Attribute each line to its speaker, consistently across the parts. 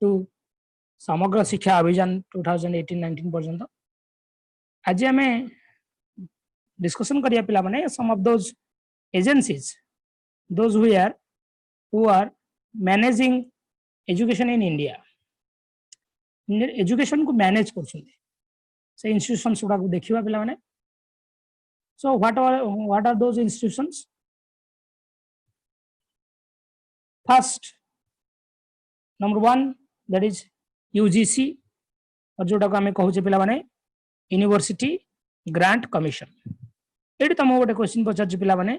Speaker 1: To समग्र शिक्षा अभियान 2018-19 पर्यंत आज आम डिस्कशन करिया पिला माने some of those agencies those who are managing education in India education को मैनेज करछुंदी से इंस्टीट्यूशंस गुडा को देखिबा पिला माने so what are those institutions first number 1 that is UGC और जोटा को आम कहूचे पिला माने यूनिवर्सिटी ग्रांट कमिशन एटी तुम गोटे क्वेश्चन पचार पिला माने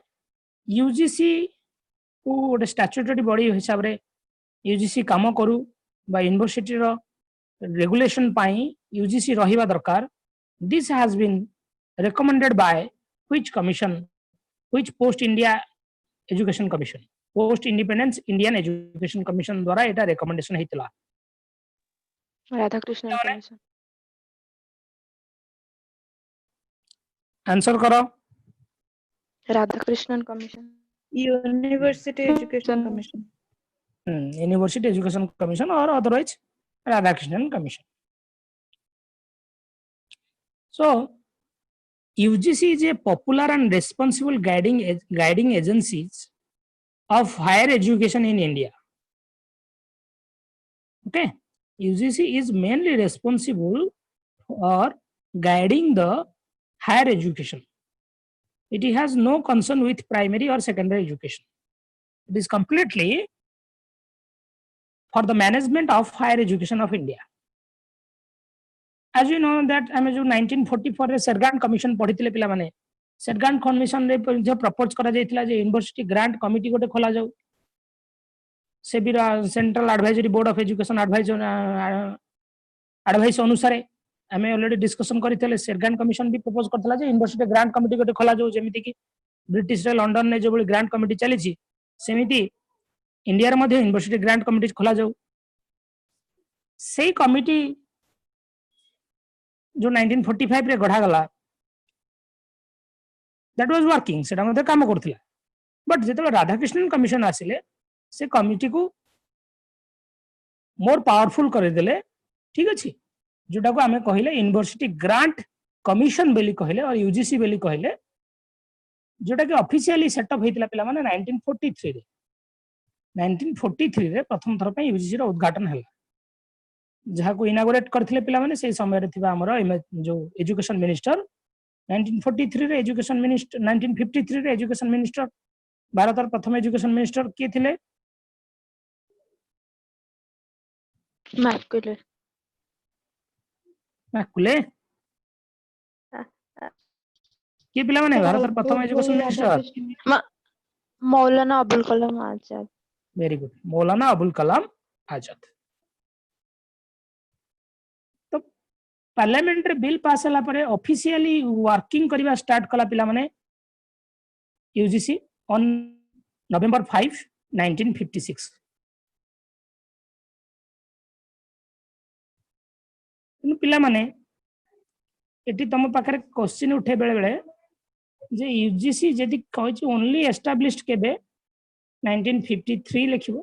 Speaker 1: यूजीसी को गोटे स्टैट्यूटरी बॉडी हिसाब रे यूजीसी काम करू बा यूनिवर्सिटी रो रेगुलेशन पाई यूजीसी रहिबा दरकार this has been recommended by which commission which post india education commission post independence indian education commission द्वारा एटा recommendation हेतला
Speaker 2: राधाकृष्णन कमिशन
Speaker 1: आंसर करो
Speaker 2: Radhakrishnan commission
Speaker 3: university education commission
Speaker 1: university education commission और otherwise Radhakrishnan commission so UGC is a popular and responsible guiding agencies of higher education in India. Okay, UGC is mainly responsible for guiding the higher education. It has no concern with primary or secondary education. It is completely for the management of higher education of India. As you know that आमे जो 1944 रे सेरगान commission पढिथिले पिला माने सेरगान commission रे जो propose करा जायतिला जे university grant committee गोटे खोला जाऊ से भी central advisory board of education advice अनुसार आमे ऑलरेडी डिस्कशन करिथिले सेरगान कमिशन भी प्रपोज करथला जे यूनिवर्सिटी ग्रांट कमिटी गोटे खोला जाऊ जेमिति कि ब्रिटिश रे लंदन ने जो बली ग्रांट कमिटी चली छी सेमिति इंडिया रे मध्ये यूनिवर्सिटी ग्रांट कमिटी खोला जाऊ सेही कमिटी जो 1945 रे गढ़ा गला दैट वाज वर्किंग सेटा मध्ये काम करथिला बट जेतले राधाकृष्णन कमिशन आसिले से कमिटी को मोर पावरफुल कर देले ठीक अछि जोटा को हमें कहिले यूनिवर्सिटी ग्रांट कमिशन बेली कहिले और यूजीसी बेली कहिले जोटा कि ऑफिशियली सेटअप हेतिला पिला माने 1943 रे प्रथम थर पे यूजीसी रो उद्घाटन हला जहाँ को इनागोरेट करथिले पिला माने से समय रे थिबा हमर जो एजुकेशन मिनिस्टर 1943 रे एजुकेशन मिनिस्टर 1953 रे एजुकेशन मिनिस्टर भारतर प्रथम एजुकेशन मिनिस्टर के थिले
Speaker 2: मैकुले
Speaker 1: मैकुले के पिला माने भारतर प्रथम education minister
Speaker 2: Maulana Abul Kalam Azad
Speaker 1: very good Maulana Abul Kalam Azad parliament रे बिल पास होला परे ऑफिशियली वर्किंग करबा स्टार्ट कला पिला माने यूजीसी ऑन नवंबर 5 1956 पिला माने एटी तम पाखरे क्वेश्चन उठे बेले बेले जे यूजीसी जदी कहै ओनली एस्टैब्लिश्ड केबे 1953 लिखिबो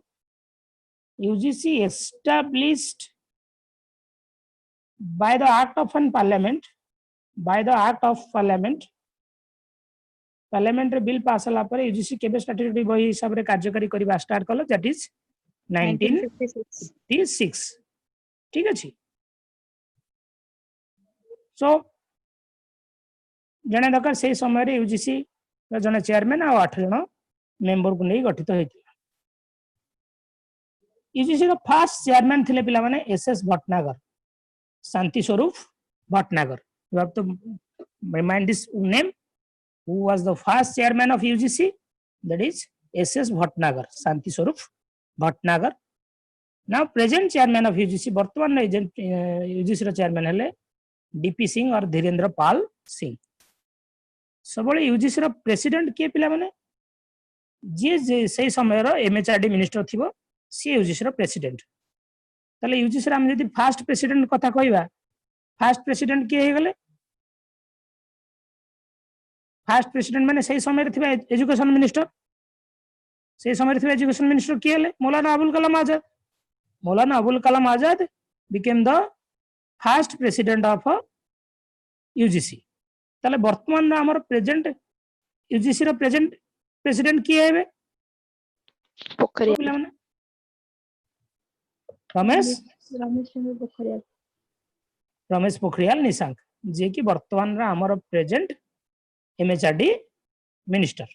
Speaker 1: UGC established by the act of parliament parliament रे बिल पास होला पर यूजीसी केबे स्टैट्यूटरी बही हिसाब रे कार्यकारी करबा स्टार्ट कलो दैट इज 1956 ठीक अछि सो जने दरकार से समय रे यूजीसी रे जने चेयरमैन आ 8 जन मेंबर को नै गठित होइतिला यूजीसी रो फर्स्ट चेयरमैन थिले पिला माने SS Bhatnagar Shanti Swarup Bhatnagar you have to remind this name who was the first chairman of UGC that is SS Bhatnagar Shanti Swarup Bhatnagar now present chairman of UGC वर्तमान UGC रो chairman हेले DP Singh और धीरेन्द्र पाल सिंह सबले UGC रो president के पिला माने जे से समय रो MHRD minister थिबो सी UGC रो प्रेसिडेंट ताले यूजीसी हम जदी फर्स्ट प्रेसिडेंट कथा कहबा फर्स्ट प्रेसिडेंट के हे गले फर्स्ट प्रेसिडेंट माने सही समय रे थिबा एजुकेशन मिनिस्टर सही समय रे थिबा एजुकेशन मिनिस्टर के हेले Maulana Abul Kalam Azad Maulana Abul Kalam Azad became the first president of UGC. ताले वर्तमान हमर प्रेजेंट UGC रो प्रेजेंट प्रेसिडेंट किए हेबे
Speaker 2: पोखरियाल
Speaker 1: पिला माने रमेश रमेश पोखरियाल निशंक जे कि वर्तमान रा हमर प्रेजेंट MHRD मिनिस्टर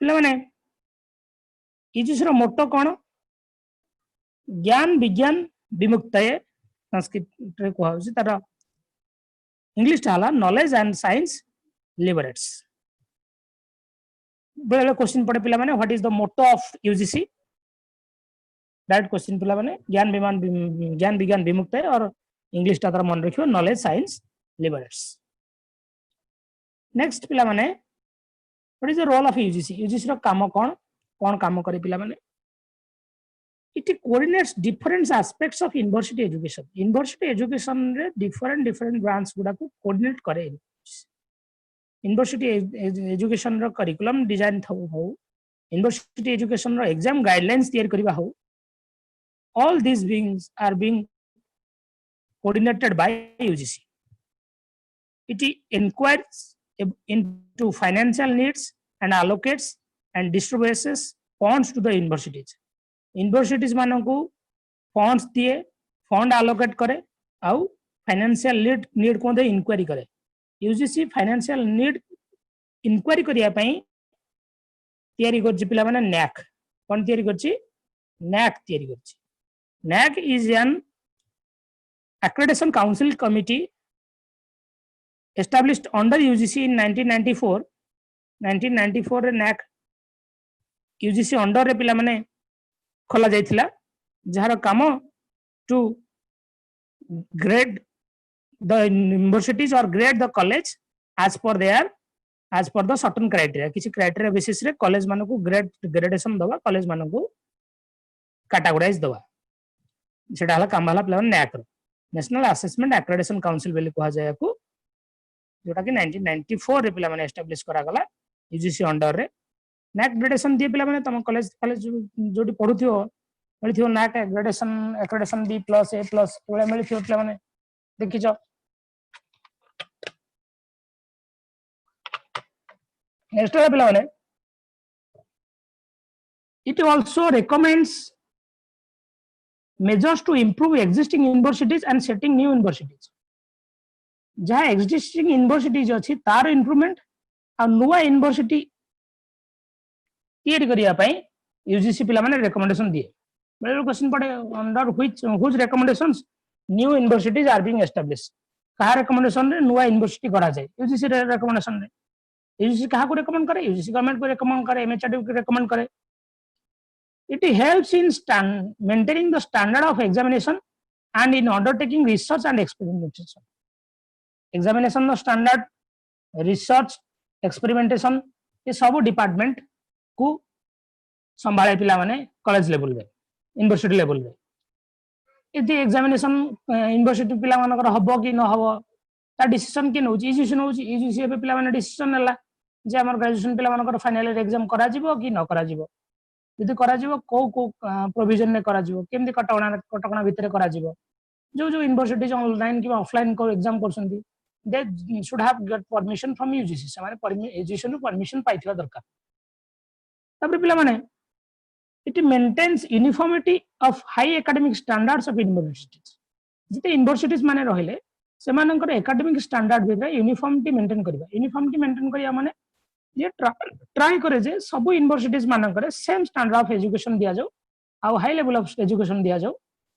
Speaker 1: पिला माने UGC रो मोटो कोन ज्ञान विज्ञान विमुक्तये संस्कृत रे कहउसी तार इंग्लिश हाला नॉलेज एंड साइंस लिबरेट्स बेले क्वेश्चन पड़े पिला माने what is the motto of UGC direct question पिला माने ज्ञान विज्ञान विमुक्त है और इंग्लिश टा तार मन रखियो नॉलेज साइंस लिबरेट्स नेक्स्ट पिला माने what is the role of UGC रो काम कोन काम करे पिला माने it coordinates different aspects of university education रे different branch गुडा को coordinate करे university education रो curriculum design हो university education रो exam guidelines तैयार करबा हो all these beings are being coordinated by UGC. It inquires into financial needs and allocates and distributes funds to the universities. Universities मान को funds दिए fund allocate करे आउ financial need को inquiry करे UGC फाइनेंशियल नीड इंक्वायरी करिया पई तयारी करछि पिला माने NAC कोन तयारी करछि NAC तयारी करछि NAC is an accreditation council committee established under UGC in 1994 रे NAC UGC अंडर रे पिला माने खोला जाइथिला जहार काम टू ग्रेड द यूनिवर्सिटीज और grade the college as per the certain criteria किसी क्राइटेरिया बेसिस रे कॉलेज मान को ग्रेडेशन दवा कॉलेज मान को कैटेगराइज दवा सेटा हला काम हला plan NAC national assessment accreditation council बेले कहा जाय को जोटा कि 1994 रे पिला माने एस्टैब्लिश करा गला UGC अंडर रे NAC ग्रेडेशन दिए पिला माने तम कॉलेज जोटी पढुथियो मिलिथियो NAC ग्रेडेशन B+A+ ओले मिलिथियो पिला माने देखिजो नेक्स्ट वाला पिला माने it also recommends measures to improve existing universities and setting new universities जहां existing universities अछि तार इंप्रूवमेंट आ नुवा यूनिवर्सिटी तैयारी करिया पई UGC पिला माने रिकमेंडेशन दिए बेले क्वेश्चन पड़े under which recommendations new universities are being established कहा रिकमेंडेशन रे नुवा यूनिवर्सिटी करा जाय UGC रे रिकमेंडेशन रे UGC कहा को रिकमेंड करे UGC गवर्नमेंट को रिकमेंड करे MHRD को रिकमेंड करे it helps in maintaining the standard of examination and in undertaking research and experimentation examination no standard research experimentation ये सब डिपार्टमेंट को संभाले पिला माने कॉलेज लेवल रे यूनिवर्सिटी लेवल रे यदि एग्जामिनेशन यूनिवर्सिटी पिला मानकर हबो कि न हबो ता डिसीजन के नउची UGC पे पिला माने डिसीजन हला जे हमर ग्रेजुएशन पिला मानकर फाइनल रे एग्जाम करा जिवो कि न करा जिवो यदि करा जिवो को प्रोविजन ने करा जिवो केमदी कटकणा भितरे करा जिवो जो यूनिवर्सिटीज ऑनलाइन कि ऑफलाइन को एग्जाम करसंती they should have get permission from UGC से माने UGC नु परमिशन पाइथिबा दरकार तबरे पिला माने it maintains uniformity of high academic standards of universities जिते यूनिवर्सिटीज माने रहिले से मानकर एकेडमिक स्टैंडर्ड भितरे यूनिफॉर्मिटी मेंटेन करिया माने ये ट्राई करे जे सब यूनिवर्सिटीज मानकर सेम स्टैंडर्ड ऑफ एजुकेशन दिया जाओ आ हाई लेवल ऑफ एजुकेशन दिया जाओ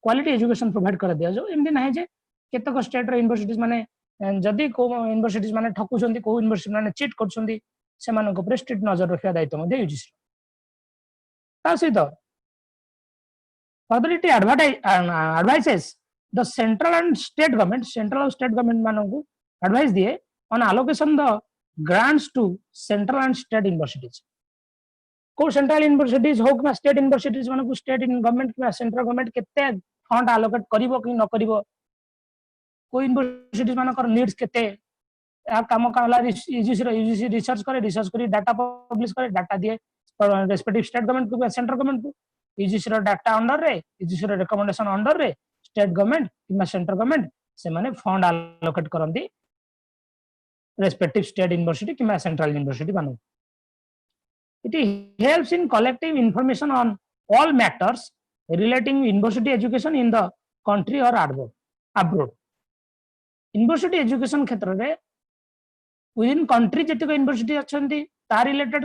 Speaker 1: क्वालिटी एजुकेशन प्रोवाइड कर दिया जाओ एमदी नाही जे केतक स्टेट रे यूनिवर्सिटीज माने जदी को यूनिवर्सिटीज माने ठकुचंदी को यूनिवर्सिटी माने चीट करछंदी से मानको पर स्ट्रिक्ट नजर रखिया दायित्व मध्ये UGC ता सहित further it advises the central and state government मानको एडवाइस दिए on allocation the grants to central and state universities को सेंट्रल यूनिवर्सिटीज हो कि स्टेट यूनिवर्सिटीज मानको स्टेट गवर्नमेंट कि सेंट्रल गवर्नमेंट केते फंड एलोकेट करिवो कि न करिवो को यूनिवर्सिटीज मानकर नीड्स केते आ काम काला UGC रिसर्च करी डाटा पब्लिश करे डाटा दिए रेस्पेक्टिव स्टेट गवर्नमेंट को सेंट्रल गवर्नमेंट को यूजीसी रो डाटा अंडर रे यूजीसी रो रिकमेंडेशन अंडर रे स्टेट गवर्नमेंट कि सेंट्रल गवर्नमेंट से माने फंड अलोकेट करंदी रेस्पेक्टिव स्टेट यूनिवर्सिटी कि सेंट्रल यूनिवर्सिटी बानु it helps in collecting information on all matters relating university education in the country or abroad university education क्षेत्र रे within country जतिक university अछंती ता related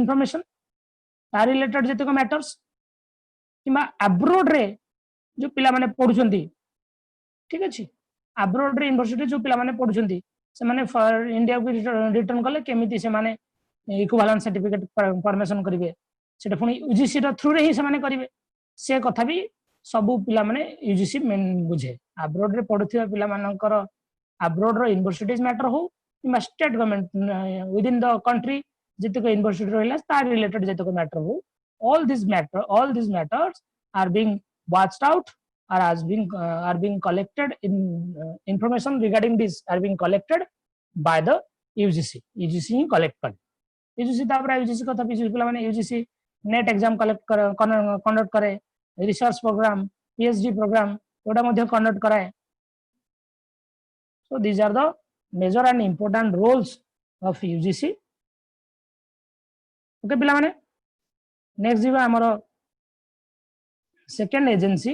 Speaker 1: information ता related जतिक matters keema abroad रे जो पिला माने पढुछंती ठीक अछि अब्रोड रे यूनिवर्सिटी जो पिला माने पढुछंती से माने इंडिया को रिटर्न कले केमिति से माने इक्विवेलेंट सर्टिफिकेट परमिशन करिवे सेटा पुनी यूजीसी रो थ्रू रे ही से माने करिवे से कथा भी सबु पिला माने यूजीसी मेन बुझे अब्रोड रे पढुथिबा पिला मानकर अब्रोड रो यूनिवर्सिटीज मैटर हो कि state government within the country जतिक यूनिवर्सिटी रहला तार रिलेटेड जतिक मैटर हो all these matters are being watched out or are being collected in information regarding this are being collected by the UGC he collect कर UGC तापर UGC कथा भी पिला माने UGC नेट एग्जाम कंडक्ट करे research programme PhD programme ओटा मध्ये conduct कराए so these are the major and important roles of UGC okay पिला माने नेक्स्ट जीवा हमरो सेकंड एजेंसी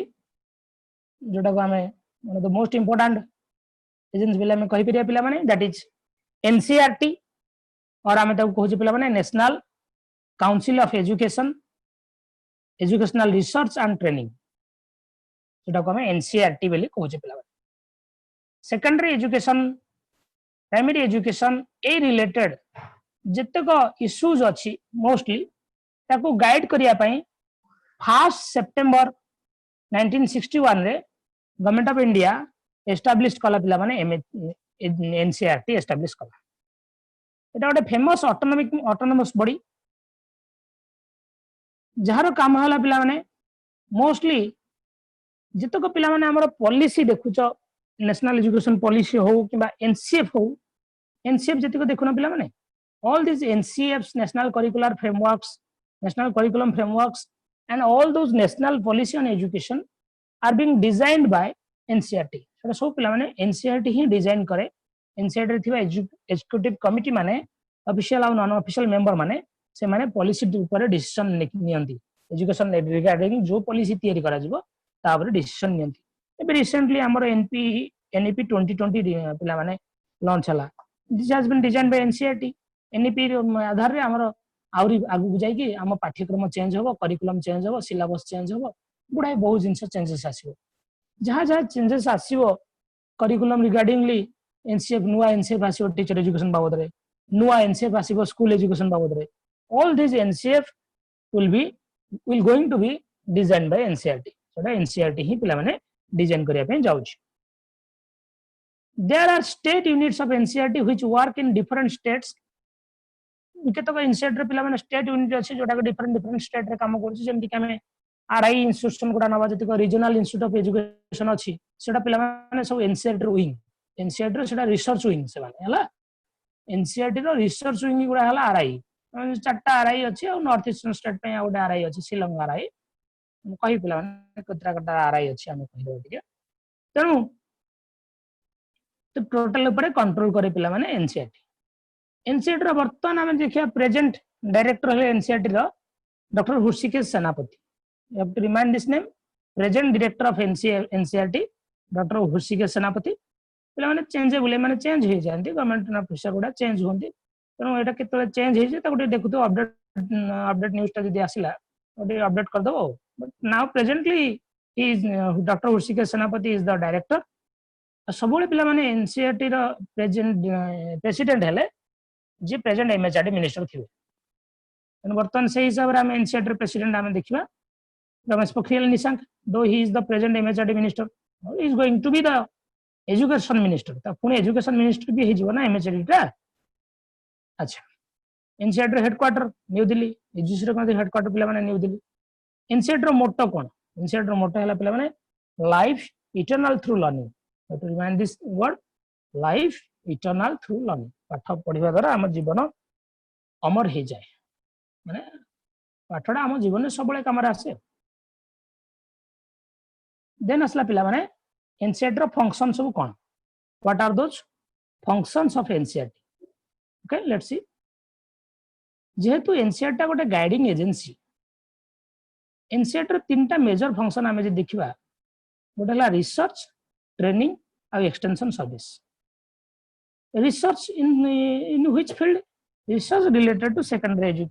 Speaker 1: जोटा को हमें one of the most important agency पिला में कहि परिया पिला माने दैट इज एनसीईआरटी और हमें तो कहू पिला माने national council of education educational research and training जोटा को हमें एनसीईआरटी बोली कहू पिला माने सेकेंडरी एजुकेशन प्राइमरी एजुकेशन ए रिलेटेड जत्तक इश्यूज अछि मोस्टली ताको गाइड करिया पई 1 सितंबर 1961 रे गवर्नमेंट ऑफ इंडिया एस्टैब्लिश कला पिला माने एनसीईआरटी एस्टैब्लिश कला एटा गोटे फेमस ऑटोनोमस बॉडी जहार काम होला पिला माने मोस्टली जतक पिला माने हमर पॉलिसी देखुचो नेशनल एजुकेशन पॉलिसी हो किबा एनसीएफ जतिक देखुना पिला माने all these NCFs national curricular frameworks national curriculum frameworks and all those national policy on education are being designed by NCERT सेटा सब पिला माने NCERT ही डिजाइन करे NCERT रे थिबा एग्जीक्यूटिव कमिटी माने ऑफिशियल और नॉन ऑफिशियल मेंबर माने से माने पॉलिसी ऊपर डिसीजन नियंती एजुकेशन रिगार्डिंग जो पॉलिसी तयारी करा जिवो तापर डिसीजन नियंती एबे रिसेंटली हमर NEP 2020 पिला माने लॉन्च हला this has been designed by NCERT NEP आधार रे हमर आउरी आगु जाई कि हम पाठ्यक्रम चेंज होबो करिकुलम चेंज होबो सिलेबस चेंज होबो गुडाय बहुत जिंस चेंजेस आसीबो जहां चेंजेस आसीबो करिकुलम रिगार्डिंगली एनसीएफ नुआ एनसीएफ आसीबो टीचर एजुकेशन बाबद रे नुआ एनसीएफ आसीबो स्कूल एजुकेशन बाबद रे all this NCF will going to be designed by NCERT सेटा NCERT ही पिला माने डिजाइन करिया पे जाउछ there are state units of NCERT which work in different states केतक INSAT रे पिला माने स्टेट यूनिट अछि जोटा के डिफरेंट स्टेट रे काम करछि जेमति कि हमें आरआई इंस्टीट्यूशन गुडा नवा जति रीजनल इंस्टीट्यूट ऑफ एजुकेशन अछि सेटा पिला माने सब एनसीईआरटी रो विंग एनसीईआरटी रो सेटा रिसर्च विंग से माने हला एनसीईआरटी रो रिसर्च विंग गुडा हला आरआई चारटा आरआई अछि और नॉर्थ ईस्टर्न स्टेट पे गोटे आरआई अछि शिलंग आरआई कहि पिला माने कतरा कटा आरआई अछि हम कहि देबो ठीक तेनु तो टोटल ऊपर कंट्रोल करे पिला माने एनसीईआरटी एनसीईआरटी रो वर्तमान हम देखिया प्रेजेंट डायरेक्टर है एनसीईआरटी रो doctor Hrishikesh Senapati you have to remind this name present director of NCERT doctor Hrishikesh Senapati पिला माने चेंजेबल माने चेंज हो जानती गवर्नमेंट ऑफिसर गुडा चेंज होंती तनो एटा केतले चेंज हे जे ताको देखु तो अपडेट न्यूज़ ता जदी आसिला ओडी अपडेट कर दबो but now presently he is doctor Hrishikesh Senapati is the director सबोले पिला माने एनसीईआरटी रो प्रेसिडेंट हेले जे प्रेजेंट एमएचआरडी मिनिस्टर थिबे एन वर्तमान से हिसाब रे हम एनसीईआरटी प्रेसिडेंट हम देखिबा Ramesh Pokhriyal Nishank though he is the present MHRD minister he is going to be the education minister ता पुणे एजुकेशन मिनिस्टर भी हे जीवो ना एमएचआरडी ता अच्छा एनसीईआरटी हेडक्वार्टर न्यू दिल्ली एजुसी रो कोन हेडक्वार्टर पिला माने न्यू दिल्ली एनसीईआरटी रो मोटो कोन एनसीईआरटी रो मोटो हला पिला माने life eternal through learning to remind this word life eternal through learning पाठ पढ़िबा द्वारा हमर जीवन अमर हे जाय माने पाठड़ा आम जीवन में सब काम आसे देन आसला पिला माने एनसीईआरटी रो फंक्शन सब कोन what are those functions of NCERT okay let's see जेहेतु एनसीईआरटी गोटे गाइडिंग एजेंसी एनसीईआरटी रो तीनटा मेजर फंक्शन आमे जे देखिबा गोटे ला रिसर्च ट्रेनिंग और extension service research in which field research related to secondary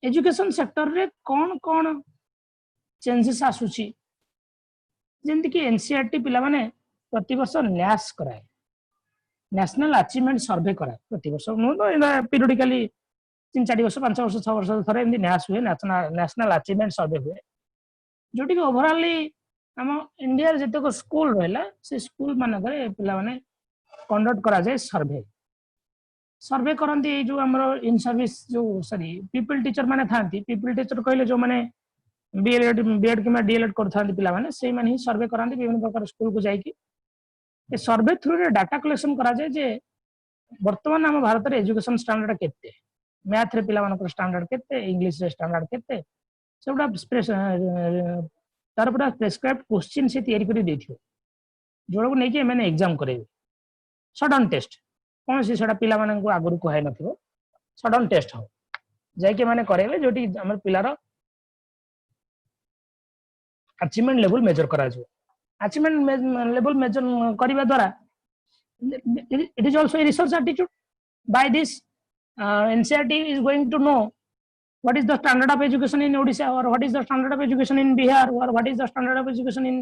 Speaker 1: education sector रे कौन चेंजेस आसुची जेंति कि एनसीईआरटी पिला माने प्रति वर्ष न्यास कराए नेशनल अचीवमेंट सर्वे कराए प्रति वर्ष पीरियडिकली 3-4 वर्ष 5 वर्ष 6 वर्ष थरे एमदी न्यास हुए नेशनल अचीवमेंट सर्वे हुए जोटी कि ओवरऑली हम इंडिया रे जते को स्कूल रहला से स्कूल माने करे पिला माने कंडक्ट करा जाए सर्वे करंती जो हमर इन सर्विस जो सॉरी पीपल टीचर माने थांती पीपल टीचर कहले जो माने बीएड कि डीएलएड करथांती पिला माने सेही माने ही सर्वे करंती विभिन्न प्रकार स्कूल को जाई कि ए सर्वे थ्रू रे डाटा कलेक्शन करा जाए जे वर्तमान हम भारत रे एजुकेशन स्टैंडर्ड केते मैथ रे पिला मानकर स्टैंडर्ड केते इंग्लिश रे स्टैंडर्ड केते सबटा तार पूरा प्रेस्क्राइब्ड क्वेश्चन से तैयारी करी देथियो जोड़ को नै कि मैंने एग्जाम करेबे सडन टेस्ट कौन सी सेटा पिला मानन को आगुर कहै नथिबो सडन टेस्ट हो जाय के माने करेबे जोटी हमर पिलार अचीवमेंट लेवल मेजर करा जो अचीवमेंट लेवल मेजर करिबा द्वारा it is also a research attitude by this NCERT is going to know what is the standard of education in Odisha or what is the standard of education in Bihar or what is the standard of education in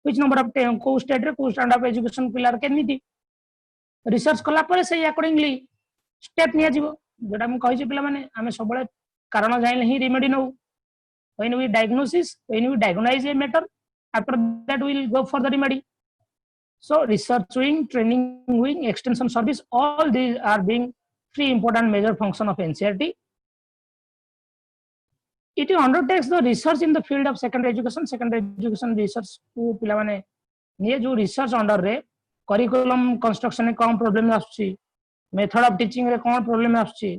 Speaker 1: which number of को state रे को standard of education पिलार केमिति research कला पर से accordingly step निया जीवो जेटा हम कहि जे पिला माने हमें सबले कारण जाइले ही रेमेडी नो when we diagnose a matter after that we will go for the remedy so research wing training wing extension service all these are being three important major function of NCERT it undertakes the research in the field of secondary education research को पिला माने ये जो research under रे curriculum construction में कौन problem आछी method of teaching रे कौन प्रॉब्लम आछी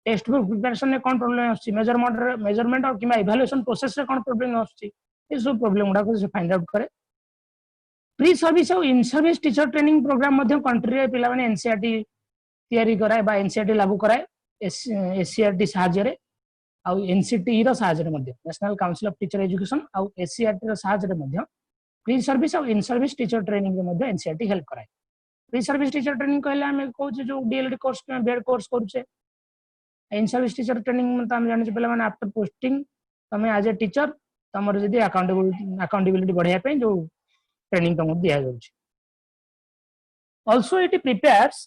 Speaker 1: टेक्स्ट बुक प्रिपरेशन में कौन प्रॉब्लम आछी मेजरमेंट और किमा इवैल्यूएशन प्रोसेस रे कौन प्रॉब्लम आछी ये सब प्रॉब्लम गुडा को से फाइंड आउट करे प्री सर्विस और in service teacher training programme मध्ये कंट्री रे पिला माने एनसीईआरटी तयारी कराए बा एनसीईआरटी लागू कराए एससीईआरटी सहायता रे आ एनसीटी रो सहायता रे मध्ये national council of teacher education आ एससीईआरटी रो सहायता रे मध्ये प्री सर्विस और इन सर्विस टीचर ट्रेनिंग रे मध्ये एनसीईआरटी हेल्प कराए प्री सर्विस टीचर ट्रेनिंग कहले हम कहू जे जो डीएलएड कोर्स के बीएड कोर्स करूचे इन सर्विस टीचर ट्रेनिंग में हम जानि पहले माने आफ्टर पोस्टिंग तमे एज ए टीचर तमर जदी अकाउंटेबिलिटी बढ़ाया पे जो ट्रेनिंग तमो दिया जाउची also it prepares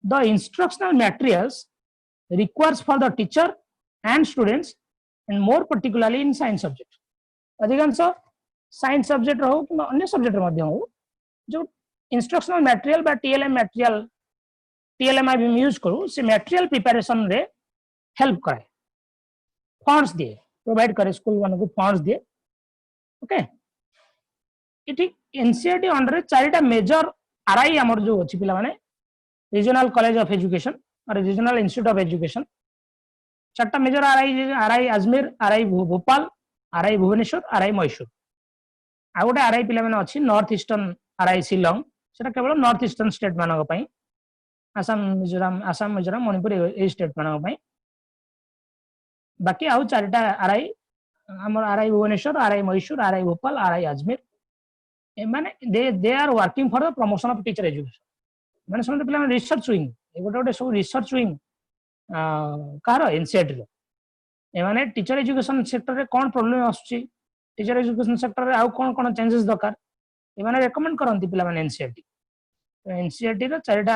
Speaker 1: the instructional materials requires for the teacher and students and more particularly in science subject अधिकांश साइंस सब्जेक्ट रहो कि अन्य सब्जेक्ट मध्ये हो जो इंस्ट्रक्शनल मटेरियल बा टीएलएम हम यूज करू से मटेरियल प्रिपरेशन रे हेल्प करे फंड्स दिए प्रोवाइड करे स्कूल वाला को फंड्स दिए ओके इठी एनसीईआरटी अंडर चारिटा मेजर आरआई हमर जो अछि पिला माने रीजनल कॉलेज ऑफ एजुकेशन और रीजनल इंस्टीट्यूट ऑफ एजुकेशन चारटा major RI Ajmer RI Bhopal RI Bhubaneswar RI Mysore आ गोटे आरआई पिला माने अछि नॉर्थ ईस्टर्न आरआई शिलोंग सेटा केवल नॉर्थ ईस्टर्न स्टेट मानक पई आसाम मिजोरम मणिपुर ए स्टेट मानक पई बाकी आउ चारिटा आरआई हमर RI Bhubaneswar RI Mysore RI Bhopal RI Ajmer ए माने they are working for the promotion of teacher education माने समझ पिला रिसर्च विंग ए गोटे सब रिसर्च विंग कार एनसीईआरटी रो ए माने टीचर एजुकेशन सेक्टर रे कोन प्रॉब्लम आछी टीचर एजुकेशन सेक्टर रे आउ कोन चेंजेस दरकार ए माने रेकमेंड करंती पिला माने एनसीईआरटी तो एनसीईआरटी रो चारिटा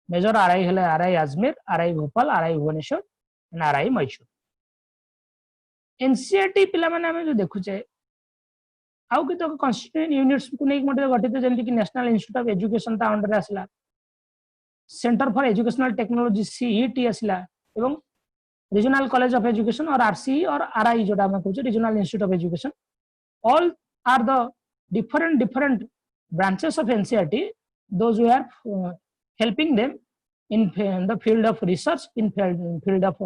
Speaker 1: मेजर आरआई हले RI Ajmer RI Bhopal RI Bhubaneswar and RI Mysore NCERT पिला माने हम जो देखुचे आउ कि तो कॉन्स्टिट्यूएंट यूनिट्स को नै मते गठित जेंति कि नेशनल इंस्टीट्यूट ऑफ एजुकेशन ता अंडर आसला centre for educational technology CET आसला एवं रीजनल कॉलेज ऑफ एजुकेशन और आरसीई और आरआई जोटा हम कहू regional institute of education all are the different branches of NCERT those who are helping them in the field of research in field of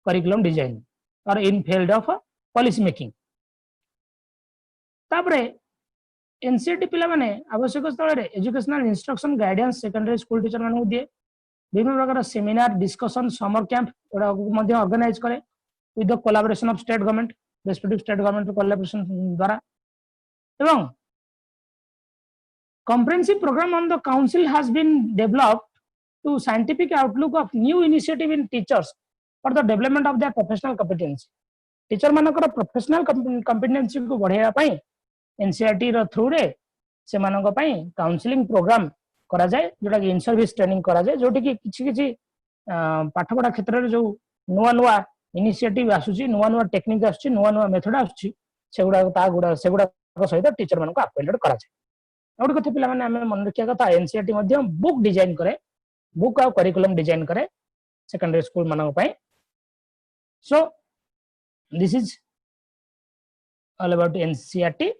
Speaker 1: curriculum design or in field of policy making. तापरे NCERT पिला माने आवश्यक स्थल रे educational instruction guidance secondary school teacher मानू दिए विभिन्न प्रकार सेमिनार डिस्कशन समर कैंप एडा मध्ये ऑर्गेनाइज करे with the collaboration of state government respective state government collaboration द्वारा एवं comprehensive program on the council has been developed to scientific outlook of new initiative in teachers for the development of their professional competency. Teacher मानकर professional competency को बढ़ाया पई NCERT रो through रे से मानक पई काउंसलिंग प्रोग्राम करा जाय जोटा कि इन सर्विस ट्रेनिंग करा जाय जोटी कि किछि पाठ पढ़ा क्षेत्र रे जो नुवा नुवा इनिशिएटिव आसुची नुवा नुवा टेक्निक आसुची नुवा नुवा मेथड आसुची सेगुडा सहित टीचर मानक अपडेट करा जाय और कथा पिला माने हमें मन रखिया कथा एनसीईआरटी मध्ये बुक डिजाइन करे बुक और करिकुलम डिजाइन करे सेकेंडरी स्कूल मानक पई so this is all about NCERT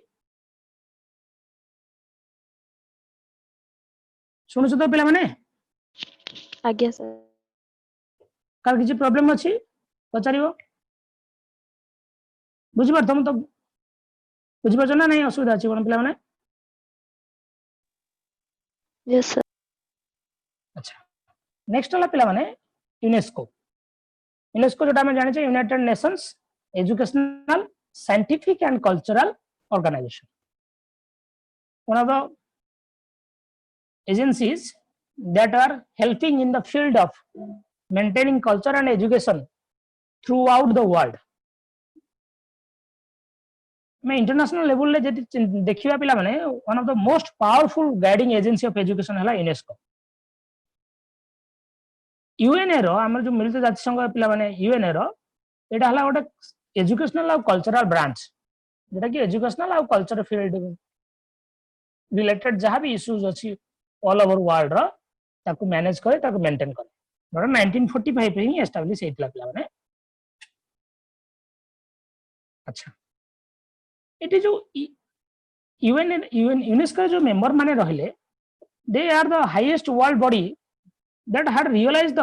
Speaker 1: सुनु तो पिला माने
Speaker 2: आज्ञा सर
Speaker 1: कार किछि प्रॉब्लम अछि पचारिबो बुझि परतम तो बुझि परछ ना नहीं असुविधा अछि कोन पिला माने
Speaker 2: यस सर
Speaker 1: अच्छा नेक्स्ट वाला पिला माने यूनेस्को यूनेस्को जोटा हम जाने United Nations Educational Scientific and Cultural Organization one of the agencies that are helping in the field of maintaining culture and education throughout the world मैं इंटरनेशनल लेवल ले जति देखिबा पिला माने one of the most powerful guiding agency of education हला UNESCO UNA रो हमर जो मिलित जाति संघ पिला माने यूएनए रो एटा हला गोटे एजुकेशनल और कल्चरल ब्रांच जेटा कि एजुकेशनल और कल्चर फील्ड रिलेटेड जहां भी इश्यूज अछि ऑल ओवर वर्ल्ड रो ताकू मैनेज करे ताकू मेंटेन करे बड़ा 1945 रे ही एस्टैब्लिश हेतला पिला माने अच्छा इट इज जो यूनेस्को जो मेंबर माने रहिले they are the highest world body that had realized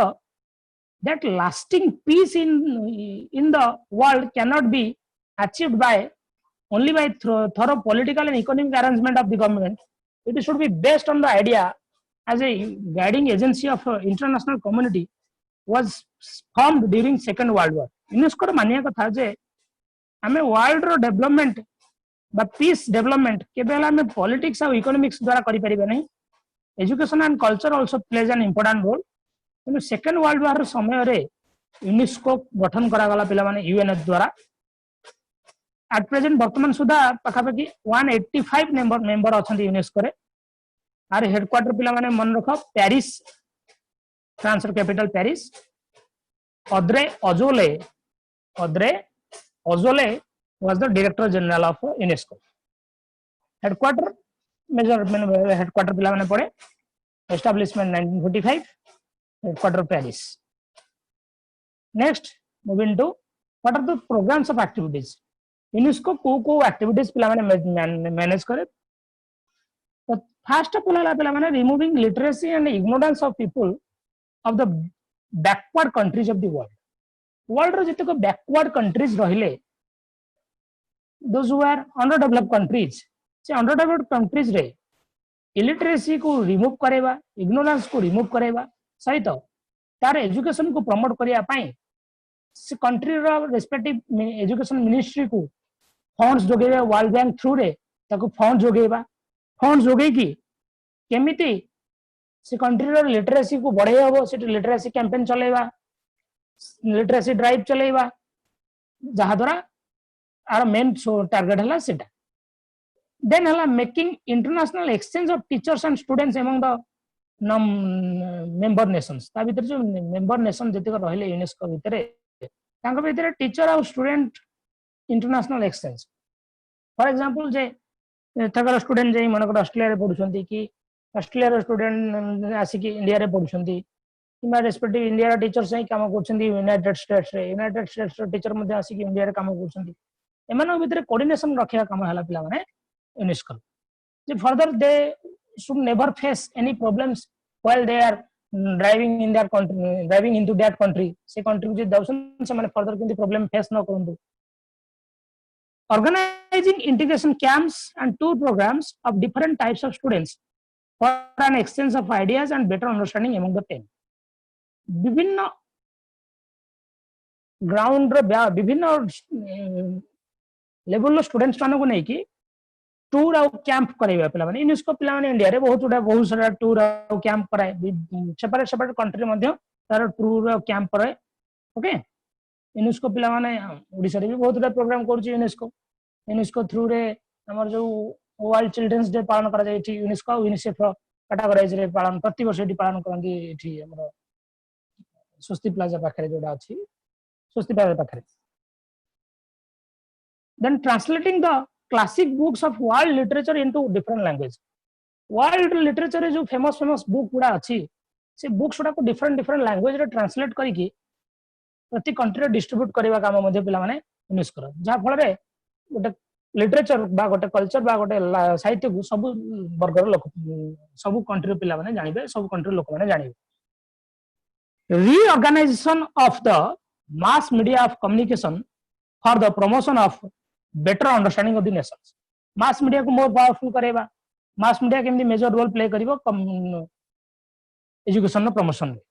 Speaker 1: that lasting peace in the world cannot be achieved by only by thorough political and economic arrangement of the government. It should be based on the idea as a guiding agency of international community was formed during Second World War. UNESCO मानिया कथा जे हमें world रो development बा peace development केवल हमें politics और economics द्वारा करि परिबे नहीं education and culture also plays an important role किंतु सेकेंड वर्ल्ड वार समय रे यूनेस्को गठन करा गला पिला माने यूएन द्वारा एट प्रेजेंट वर्तमान सुधा पाखापाखि 185 मेंबर अछंती यूनेस्को रे आर हेडक्वार्टर पिला माने मन रख पेरिस फ्रांस रो capital Paris Audrey Azoulay was the director general of UNESCO headquarter major headquarter पिला माने पड़े establishment 1945 headquarter Paris next moving to what are the programmes of activities UNESCO को एक्टिविटीज पिला माने मैनेज करे तो फर्स्ट पिला माने removing literacy and ignorance of people of the backward countries of the world रो जते को बैकवर्ड कंट्रीज रहिले those who are under developed countries से अंडर डेवलप्ड कंट्रीज रे इलिटरेसी को रिमूव करेबा इग्नोरेंस को रिमूव करेबा सहित तार एजुकेशन को प्रमोट करिया पई से कंट्री रो रेस्पेक्टिव एजुकेशन मिनिस्ट्री को फंड्स जोगेबा वर्ल्ड बैंक थ्रू रे ताको फंड जोगेई की केमिति से कंट्री रो लिटरेसी को बढ़ाई हबो से लिटरेसी कैंपेन चलेबा लिटरेसी ड्राइव चलेबा जहा द्वारा आर मेन टारगेट हला सेटा then hala making international exchange of teachers and students among the member nations ता भीतर जो member nation जति को रहले यूनेस्को भीतर तांको भीतर टीचर और student international exchange for example जे थकर स्टूडेंट जे मनकर ऑस्ट्रेलिया रे पढुछंती कि ऑस्ट्रेलिया रे स्टूडेंट आसी कि इंडिया रे पढुछंती किमा रेस्पेक्टिव इंडिया रे टीचर से काम करछंती यूनाइटेड स्टेट्स रे टीचर मध्ये आसी कि इंडिया रे काम करछंती एमन भीतर कोऑर्डिनेशन रखिया काम हला पिला माने UNESCO. Further, they should never face any problems while they are driving in that country, driving into that country, से कंट्री जे दउसन से माने फर्दर किंतु प्रॉब्लम फेस न करंदु. Organizing integration camps and tour programs of different types of students for an exchange of ideas and better understanding among the team. विभिन्न ground रो विभिन्न level students मानक नहीं कि टूर आउ कैंप कराइबा पिला माने यूनेस्को पिला माने इंडिया रे बहुत सारा टूर आउ कैंप कराए सेपरेट सेपरेट कंट्री मध्ये तार टूर आउ कैंप कराए. ओके यूनेस्को पिला माने ओडिसा रे भी बहुत सारा प्रोग्राम करछि यूनेस्को थ्रू रे हमर जो वर्ल्ड चिल्ड्रंस डे पालन करा जाय छि यूनेस्को यूनिसेफ रो कैटेगराइज रे पालन प्रति वर्ष एटी पालन करंदी एठी हमर स्वस्ति प्लाजा पाखरे जोडा अछि स्वस्ति प्लाजा पाखरे. Then translating the classic books of world literature into different language. World literature रे जो फेमस बुक गुडा अछि से बुक्स गुडा को डिफरेंट लैंग्वेज रे ट्रांसलेट करी कि प्रति कंट्री रे डिस्ट्रीब्यूट करबा काम मध्ये पिला माने यूज कर जा फल रे गोटे लिटरेचर बा गोटे कल्चर बा गोटे साहित्य को सब वर्गर लोक सब कंट्री रे पिला माने जानिबे सब कंट्री लोक माने जानिबे. Reorganization of the mass media of communication for the promotion of better understanding of the nations. Mass media को more powerful करेबा. Mass media केमदी मेजर रोल प्ले करिवो एजुकेशन नो प्रमोशन रे.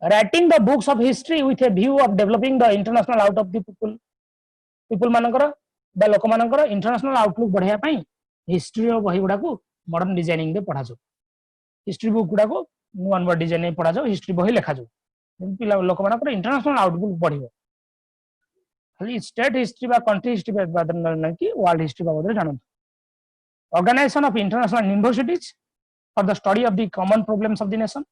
Speaker 1: Writing the books of history with a view of developing the international out of the people मानकर बा लोक मानकर इंटरनेशनल आउटलुक बढ़ाया पई हिस्ट्री रो बही गुडा को मॉडर्न डिजाइनिंग दे पढ़ा जो. हिस्ट्री बुक गुडा को नुआ नुआ डिजाइन में पढ़ा जाओ हिस्ट्री बही लिखा जाओ पिला लोक मानकर इंटरनेशनल आउटलुक बढ़िबो. खाली स्टेट हिस्ट्री बा कंट्री हिस्ट्री बा न कि वर्ल्ड हिस्ट्री बाबद जानत. Organization of international universities for the study of the common problems of the nation.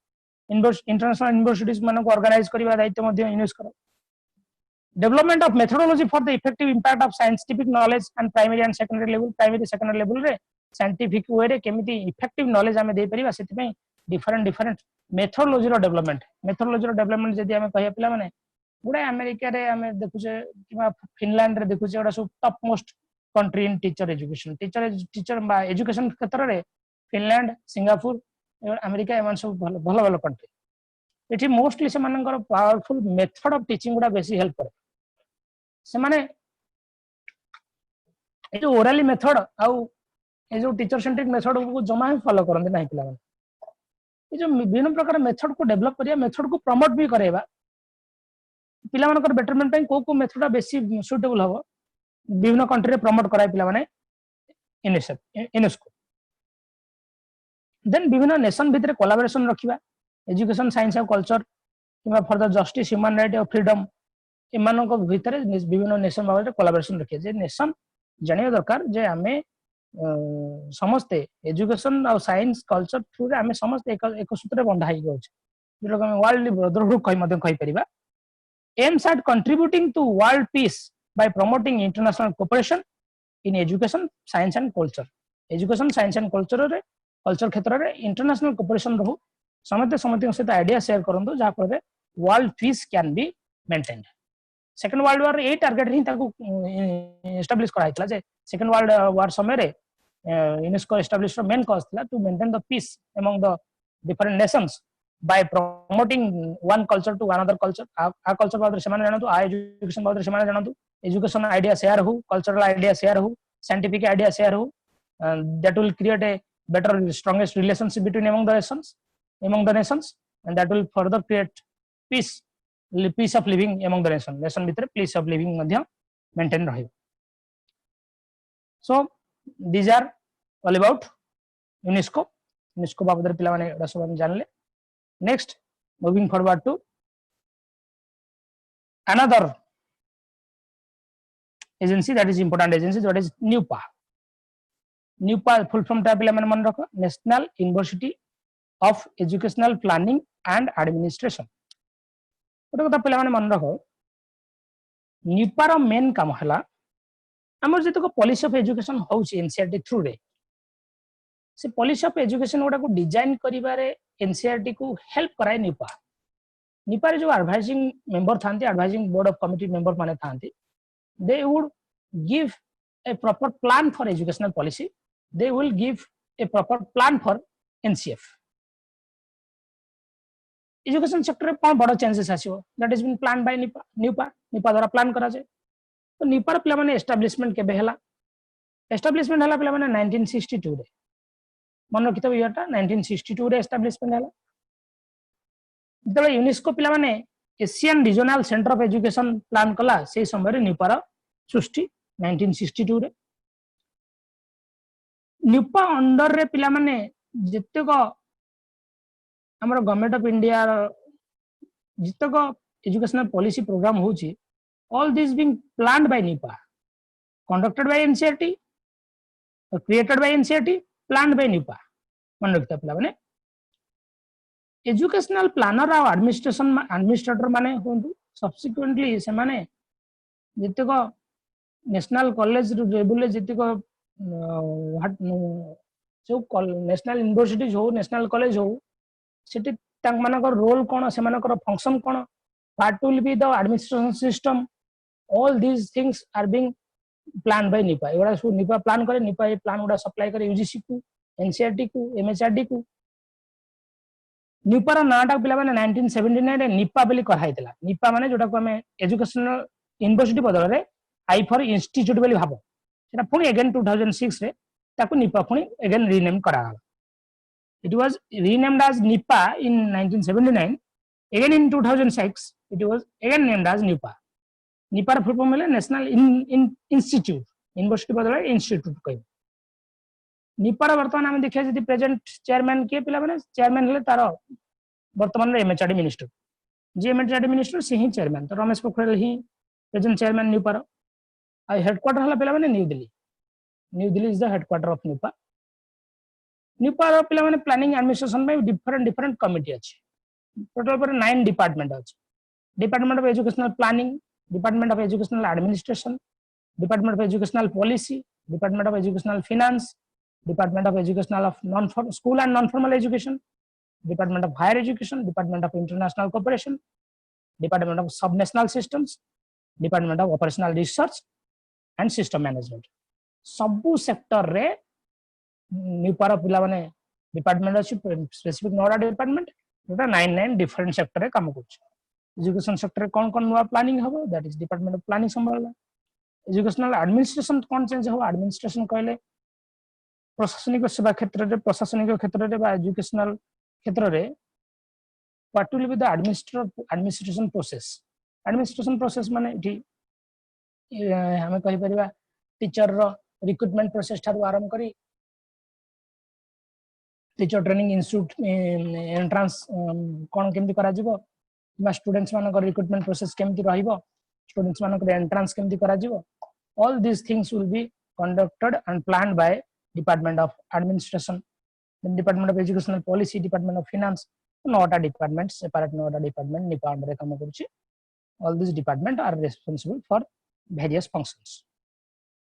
Speaker 1: International universities मान को organize करिवा दायित्व मध्ये यूज करो. Development of methodology for the effective impact of scientific knowledge and primary and secondary level. Primary secondary level रे scientific way रे केमिति effective knowledge हमें दे परिबा सेति पई different methodology रो development जदि हमें कहिया पिला माने गुडा अमेरिका रे हमें देखुचे किबा फिनलैंड रे देखुचे एडा सब top most country in teacher education teacher बा एजुकेशन क्षेत्र रे फिनलैंड सिंगापुर अमेरिका एमन सब भलो कंट्री एठी मोस्टली से मानकर पावरफुल मेथड ऑफ टीचिंग गुडा बेसी हेल्प करे से माने ए जो ओरली मेथड आउ ए जो टीचर सेंट्रिक मेथड को जमा ही फॉलो करंदे नाही पिला माने ए जो विभिन्न प्रकार मेथड को डेवलप करिया मेथड को प्रमोट भी करेबा पिला मानकर बेटरमेंट पई को मेथड बेसी सुटेबल हबो विभिन्न कंट्री रे प्रमोट कराय पिला माने यूनेस्को. देन विभिन्न नेशन भितरे कोलैबोरेशन रखिबा एजुकेशन साइंस और कल्चर किबा for the justice human right और फ्रीडम एमान को भितरे विभिन्न नेशन बारे कोलैबोरेशन रखिए जे नेशन जानिया दरकार जे हमें समस्त एजुकेशन और साइंस कल्चर थ्रू रे हमें समस्त एक सूत्र बंधा ही गछ जो हम वर्ल्ड ब्रदरहुड कहि मते कहि परिबा. aims at contributing to world peace by promoting international cooperation in education science and culture. Education science and culture रे कल्चर क्षेत्र रे इंटरनेशनल कोऑपरेशन रहू समते सहित आइडिया शेयर करंदो जा पर world peace can be maintained. Second world war ए target ही ताको एस्टैब्लिश कराइतला जे सेकंड वर्ल्ड वार समय रे यूनेस्को एस्टैब्लिश मेन कॉज थला to maintain the peace among the different nations by promoting one culture to another culture. आ culture बारे से माने जानतु आ एजुकेशन बारे से माने जानतु एजुकेशन आइडिया शेयर हो कल्चरल आइडिया शेयर हो साइंटिफिक आइडिया शेयर हो that will create a better strongest relationship between among the nations and that will further create peace of living among the nation भितर peace of living Madhya maintain रहिबो. So these are all about UNESCO बाबद पिला माने एडा सब हम जानले. Next, moving forward to another agency that is important agency that is NUPA. NUPA full form ta pila man rakho National University of Educational Planning and Administration. ओटा कथा पिला माने मन rakho NUPA रो मेन काम हला हमर जते को पॉलिसी ऑफ एजुकेशन होउची एनसीईआरटी थ्रू रे से पॉलिसी ऑफ एजुकेशन गुडा को डिजाइन करिबारे एनसीईआरटी को हेल्प कराए निपा रे जो एडवाइजिंग मेंबर थांती advising board of committee member माने थांती they would give a proper plan for educational policy they will give a proper plan for NCF education sector कौन बड़ चेंजेस आसियो that is been plan by NIPA द्वारा plan करा जाए तो निपार पिला माने एस्टाब्लिशमेंट केबे हला एस्टाब्लिशमेंट हला पिला माने 1962 रे मन रखितो इयरटा 1962 रे एस्टाब्लिशमेंट हला जब यूनेस्को पिला माने Asian regional centre of education plan कला से समय रे निपार सृष्टि 1962 रे निपा अंडर रे पिला माने जत्तेक हमर गवर्नमेंट ऑफ इंडिया जत्तेक एजुकेशनल पॉलिसी प्रोग्राम होची all this being planned by NIPA, conducted by NCERT, created by NCERT, planned by NIPA. मन रखता पिला माने एजुकेशनल प्लानर और एडमिनिस्ट्रेटर माने होंतु सब्सिक्वेंटली से माने जत्तेक नेशनल कॉलेज लेवल जत्तेक जो नेशनल यूनिवर्सिटीज हो नेशनल कॉलेज हो सेठी तांक मानकर रोल कोन से मानकर function cone part will be the administration system all these things are being planned by NIPA एवरा सु NIPA प्लान करे NIPA ये प्लान उडा सप्लाई करे UGC को NCERT को MHRD को NIPA रा नाटा पिला माने 1979 रे NIPA बेली कराइतला NIPA माने जोटा को हमें एजुकेशनल यूनिवर्सिटी बदल रे आई फॉर इंस्टीट्यूट बेली भाबो सेटा पुनी अगेन 2006 रे ताको NIPA पुनी अगेन रीनेम करा गला it was renamed as NIPA in 1979 again in 2006 it was again named as NIPA NIPA रा फुल फॉर्म है नेशनल इंस्टीट्यूट यूनिवर्सिटी बदल इंस्टीट्यूट कहि NIPA रा वर्तमान हम देखिया जदी प्रेजेंट चेयरमैन के पिला माने चेयरमैन हले तार वर्तमान रे एमएचआरडी मिनिस्टर जे एमएचआरडी मिनिस्टर से ही चेयरमैन तो रमेश पोखरियाल ही प्रेजेंट चेयरमैन NIPA रा आ हेडक्वार्टर हला पिला माने New Delhi is the headquarter of NIPA रा पिला माने प्लानिंग एडमिनिस्ट्रेशन में डिफरेंट कमिटी अछि टोटल पर 9 डिपार्टमेंट अछि department of educational planning department of educational administration department of educational policy department of educational finance department of educational of non school and non formal education department of higher education department of international cooperation department of sub national systems department of operational research and system management सबु sector रे NIPA रा पिला माने department अछि specific नोडा department जोटा 9 different sector रे काम करछ एजुकेशन सेक्टर कौन कौन नुआ प्लानिंग हबो that is department of planning संभालला एजुकेशनल एडमिनिस्ट्रेशन कौन चेंज हो एडमिनिस्ट्रेशन कहले प्रशासनिक सेवा क्षेत्र रे प्रशासनिक क्षेत्र रे बा एजुकेशनल क्षेत्र रे what will be the administration process माने इठी हमें कहि परिबा टीचर रो रिक्रूटमेंट प्रोसेस थारु आरंभ करी टीचर ट्रेनिंग इंस्टीट्यूट एंट्रेंस कोन केमति करा जिवो बा स्टूडेंट्स मान रिक्रूटमेंट प्रोसेस केमति रहिबो स्टूडेंट्स मान एंट्रेंस केमति करा जिवो all these things will be conducted and planned by department of administration then department of educational policy department of finance nota departments separate nota department NIPA under काम करछि all these department are responsible for various functions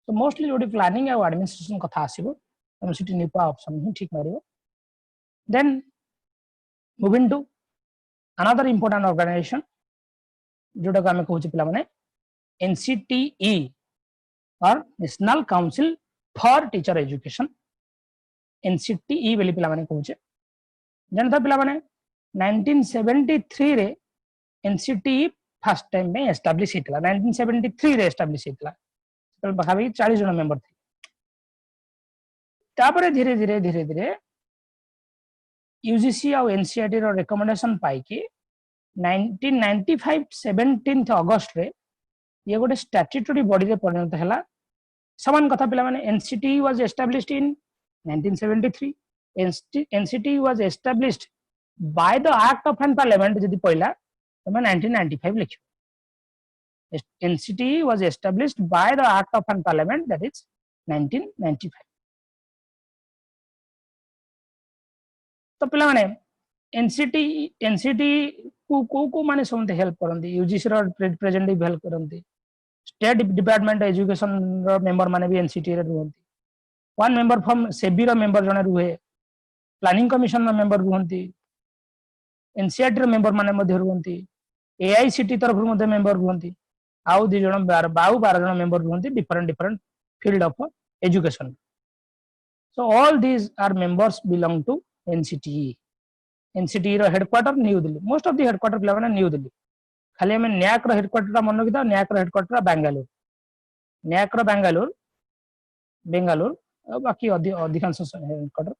Speaker 1: so mostly जोडी planning और administration कथा आसीबो हम city NIPA option ही ठीक मारिबो then moving to another important organization जोटा को हमें कहउछि पिला माने NCTE or National Council for Teacher Education NCTE बेली पिला माने कहउछि जनता पिला माने 1973 रे NCTE फर्स्ट टाइम में एस्टैब्लिश हितला 1973 रे एस्टैब्लिश हितला तो भाबी 40 जन मेंबर थे तापर धीरे धीरे UGC और NCERT रो रिकमेंडेशन पाई कि 1995 17 अगस्त रे ये गोटे स्टैट्यूटरी बॉडी रे परिणत हैला समान कथा पिला माने NCTE was established in 1973 NCTE was established by the act of an parliament जदी पहिला तमे 1995 लिखो NCTE was established by the act of an parliament that is 1995 तो पिला माने NCTE को माने समते हेल्प करंती UGC रो रिप्रेजेंटेटिव हेल्प करंती स्टेट डिपार्टमेंट एजुकेशन रो मेंबर माने भी NCTE रे रहंती वन मेंबर फ्रॉम सेबी रो मेंबर जने रुहे प्लानिंग कमिशन रो मेंबर रहंती NCERT रो मेंबर माने मध्ये रहंती AICT तरफ रो मध्ये मेंबर रहंती आउ 2 जण 12 जण मेंबर रहंती different field of education so all these are members belong to NCTE NCT रो headquarter new Delhi most of the headquarter पिला माने न्यू दिल्ली खाली हमें न्याक रो हेडक्वार्टर मन रखिदा न्याक रो हेडक्वार्टर बेंगलुरु न्याक रो बेंगलुरु और बाकी अधिकांश हेडक्वार्टर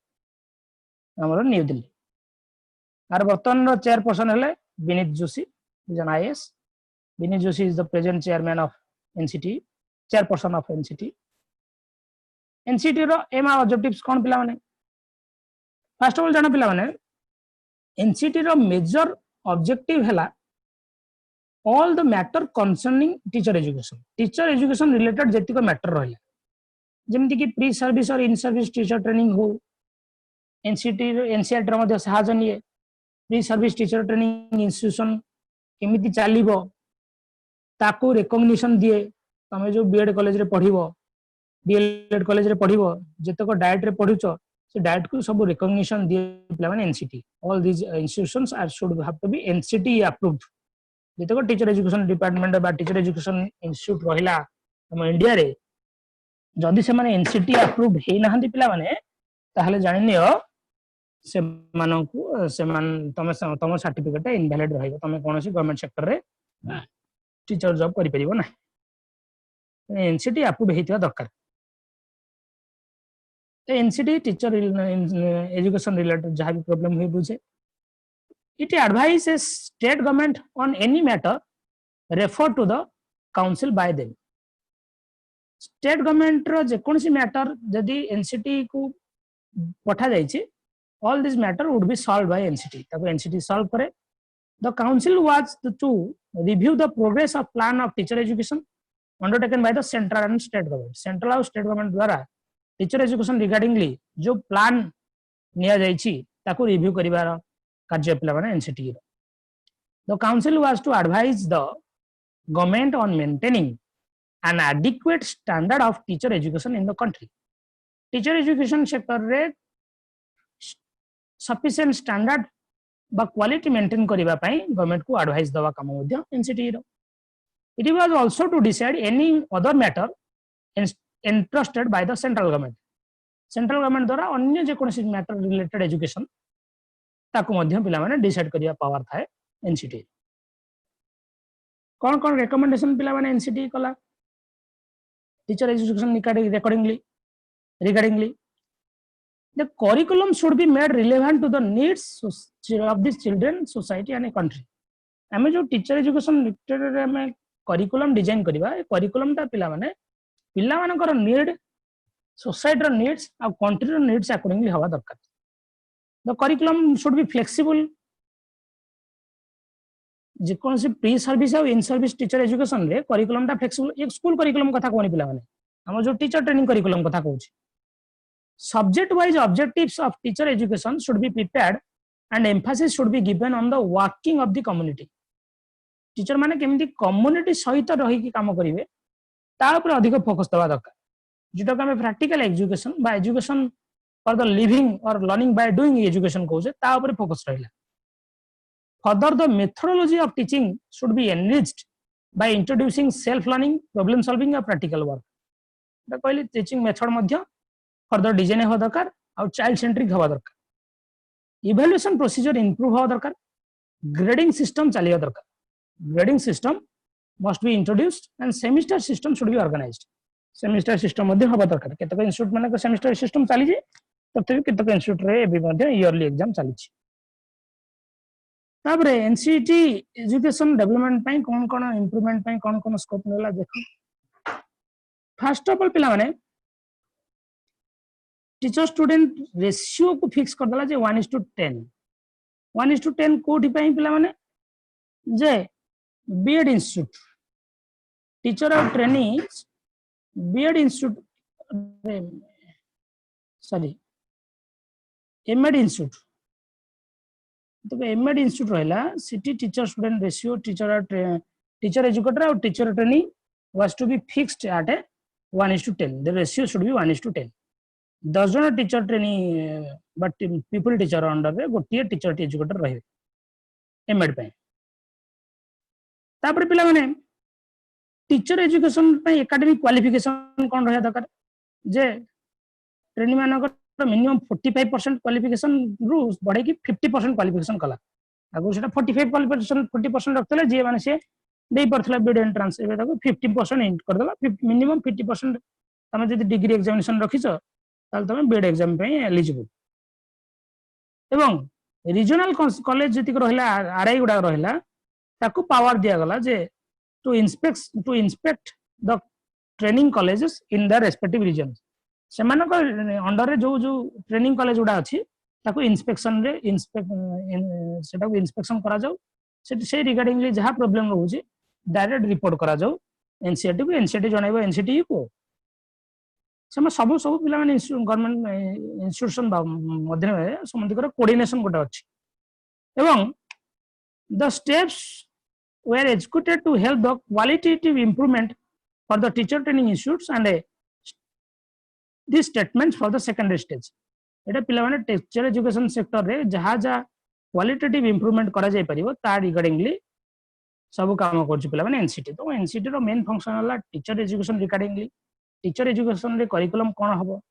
Speaker 1: हमर न्यू दिल्ली आर वर्तमान रो चेयरपर्सन हेले विनीत जोशी जन IAS Vineet Joshi is the present chairman of NCT chairperson of NCT NCT रो एम और ऑब्जेक्टिव्स कोन पिला माने फर्स्ट ऑफ ऑल जाना पिला माने एनसीटी रो मेजर ऑब्जेक्टिव हैला all the matter concerning teacher education related जेतिको मैटर रहला जेमति कि प्री सर्विस और इन सर्विस टीचर ट्रेनिंग हो एनसीटी एनसीआर रो मध्ये सहायता निये pre service teacher training institution केमिति चालिबो ताको रिकॉग्निशन दिए तमे जो बीएड कॉलेज रे पढिबो बीएड कॉलेज रे पढिबो जेतको डाइट रे पढुचो से डाइट को सब रिकॉग्निशन दिए पिला माने NCT all this institutions are should have to be NCT approved जेतको टीचर एजुकेशन डिपार्टमेंट बा टीचर एजुकेशन इंस्टीट्यूट रहिला हम इंडिया रे जदि से माने एनसीटी अप्रूव्ड हे नाहंती पिला माने ताहले जानिनियो से मानकु से मान तमे तम सर्टिफिकेट इनवैलिड रहइबो तमे कोनोसी गवर्नमेंट सेक्टर रे टीचर जॉब करि परिबो ना एनसीटी अप्रूव्ड हेतिया दरकार एनसीटी टीचर एजुकेशन रिलेटेड जहाँ भी प्रॉब्लम हुई बुझे it advise state government on any matter refer to the council by them state government रो जेकोसी मैटर जदि एनसीटी को पठा जाइछि all this matter would be solve by NCT ताको एनसीटी सॉल्व करे the council was to review the progress of plan of teacher education undertaken by the central and state government central और state government द्वारा teacher education रिगार्डिंगली जो plan निया जाइछि ताको review करिवार कार्य पिला माने NCT the council was to advise the government on maintaining an adequate standard of teacher education in the country teacher education sector रे सफिशिएंट स्टैंडर्ड बा क्वालिटी मेंटेन करिवा पई गवर्नमेंट को एडवाइस दवा काम मध्य NCT it was also to decide any other matter entrusted by the central government द्वारा अन्य जे कोनसी मैटर रिलेटेड एजुकेशन ताको मध्य पिला माने डिसाइड करिया पावर थाए एनसीटी कोन रिकमेंडेशन पिला माने एनसीटी कला टीचर एजुकेशन रिगार्डिंगली the curriculum should be made relevant to the needs of this children society and a country हमें जो टीचर एजुकेशन रिलेटेड हमें करिकुलम डिजाइन करबा ए करिकुलम ता पिला माने पिला मानकर नीड सोसाइटी नीड्स आ कंट्री नीड्स अकॉर्डिंगली हवा दरकार the curriculum should be flexible जे कोन से प्री सर्विस और इन सर्विस टीचर एजुकेशन रे करिकुलम ता फ्लेक्सिबल एक स्कूल करिकुलम कथा कोनी पिला माने हम जो टीचर ट्रेनिंग करिकुलम कथा कहूची subject wise objectives of teacher education should be prepared and emphasis should be given on the working of the community teacher माने केमिति कम्युनिटी सहित रही की काम करिवे अधिक फोकस दवा दरकार जोटा हमें प्रैक्टिकल एजुकेशन बा एजुकेशन फॉर द लिविंग और लर्निंग बाय डूइंग एजुकेशन कहूचे फोकस रहिला further the methodology of teaching should be enriched by introducing self learning problem solving और प्रैक्टिकल वर्क कहली टीचिंग मेथड मध्य फर्दर डिजाइन हो दरकार और चाइल्ड सेंट्रिक हवा दरकार इवैल्यूएशन प्रोसीजर इंप्रूव हो दरकार ग्रेडिंग सिस्टम चलिया दरकार grading system must be introduced and semester system should be organized semester system मध्ये हबा दरकार केतक इंस्टीट्यूट माने सेमेस्टर सिस्टम चली जे तते केतक इंस्टीट्यूट रे एबी मध्ये इयरली एग्जाम चली छी ताबरे एनसीटी एजुकेशन डेवलपमेंट पई कोन इंप्रूवमेंट पई कोन स्कोप नेला देखो फर्स्ट ऑफ ऑल पिला माने टीचर स्टूडेंट रेशियो को फिक्स कर दला जे 1:10 1:10 कोठी पई पिला माने जे बीएड इंस्टीट्यूट टीचर और training BEd institute sorry MEd institute तो एमएड इंस्टीट्यूट रहला city teacher student ratio teacher educator और teacher training was to be fixed at a 1:10 the ratio should be 1:10 10 जन teacher training but people teacher under रे गोटे teacher educator रहे MEd पे तापर पिला माने टीचर एजुकेशन पे एकेडमिक क्वालिफिकेशन कोन रहया दरकार जे ट्रेनिंग मानक मिनिमम 45% क्वालिफिकेशन रु बढ़े कि 50% क्वालिफिकेशन कला आगु सेटा 45 क्वालिफिकेशन 40% रखथले जे माने से देई परथला बिड एंट्रेंस एबे ताको 50% इंट कर देला मिनिमम 50% तमे जदि डिग्री एग्जामिनेशन रखिছো ताल तमे बिड एग्जाम पे एलिजिबल एवं रीजनल कॉलेज जति रहला आरआई गुडा रहला ताको पावर दिया गला जे to inspect the training colleges in the respective region सेमानक अंडर रे जो ट्रेनिंग कॉलेज गुडा अछि ताको इंस्पेक्शन रे सेटा को इंस्पेक्शन करा जाऊ से रिगार्डिंगली जहा प्रॉब्लम रहउछि डायरेक्ट रिपोर्ट करा जाऊ एनसीईआरटी को एनसीईआरटी जणाइबो एनसीईटी को सम सब सब पिला माने गवर्नमेंट इंस्टीट्यूशन मध्य में समधिकर कोऑर्डिनेशन गोटे अछि एवं the steps were executed to help the qualitative improvement for the teacher training institutes and these statements for the secondary stage एटा पिला माने टीचर एजुकेशन सेक्टर रे जहा जा क्वालिटेटिव इंप्रूवमेंट करा जाय परिबो ता रिगार्डिंगली सब काम करछि पिला माने एनसीटी तो एनसीटी रो मेन फंक्शन हला टीचर एजुकेशन रिगार्डिंगली टीचर एजुकेशन रे करिकुलम कोन हबो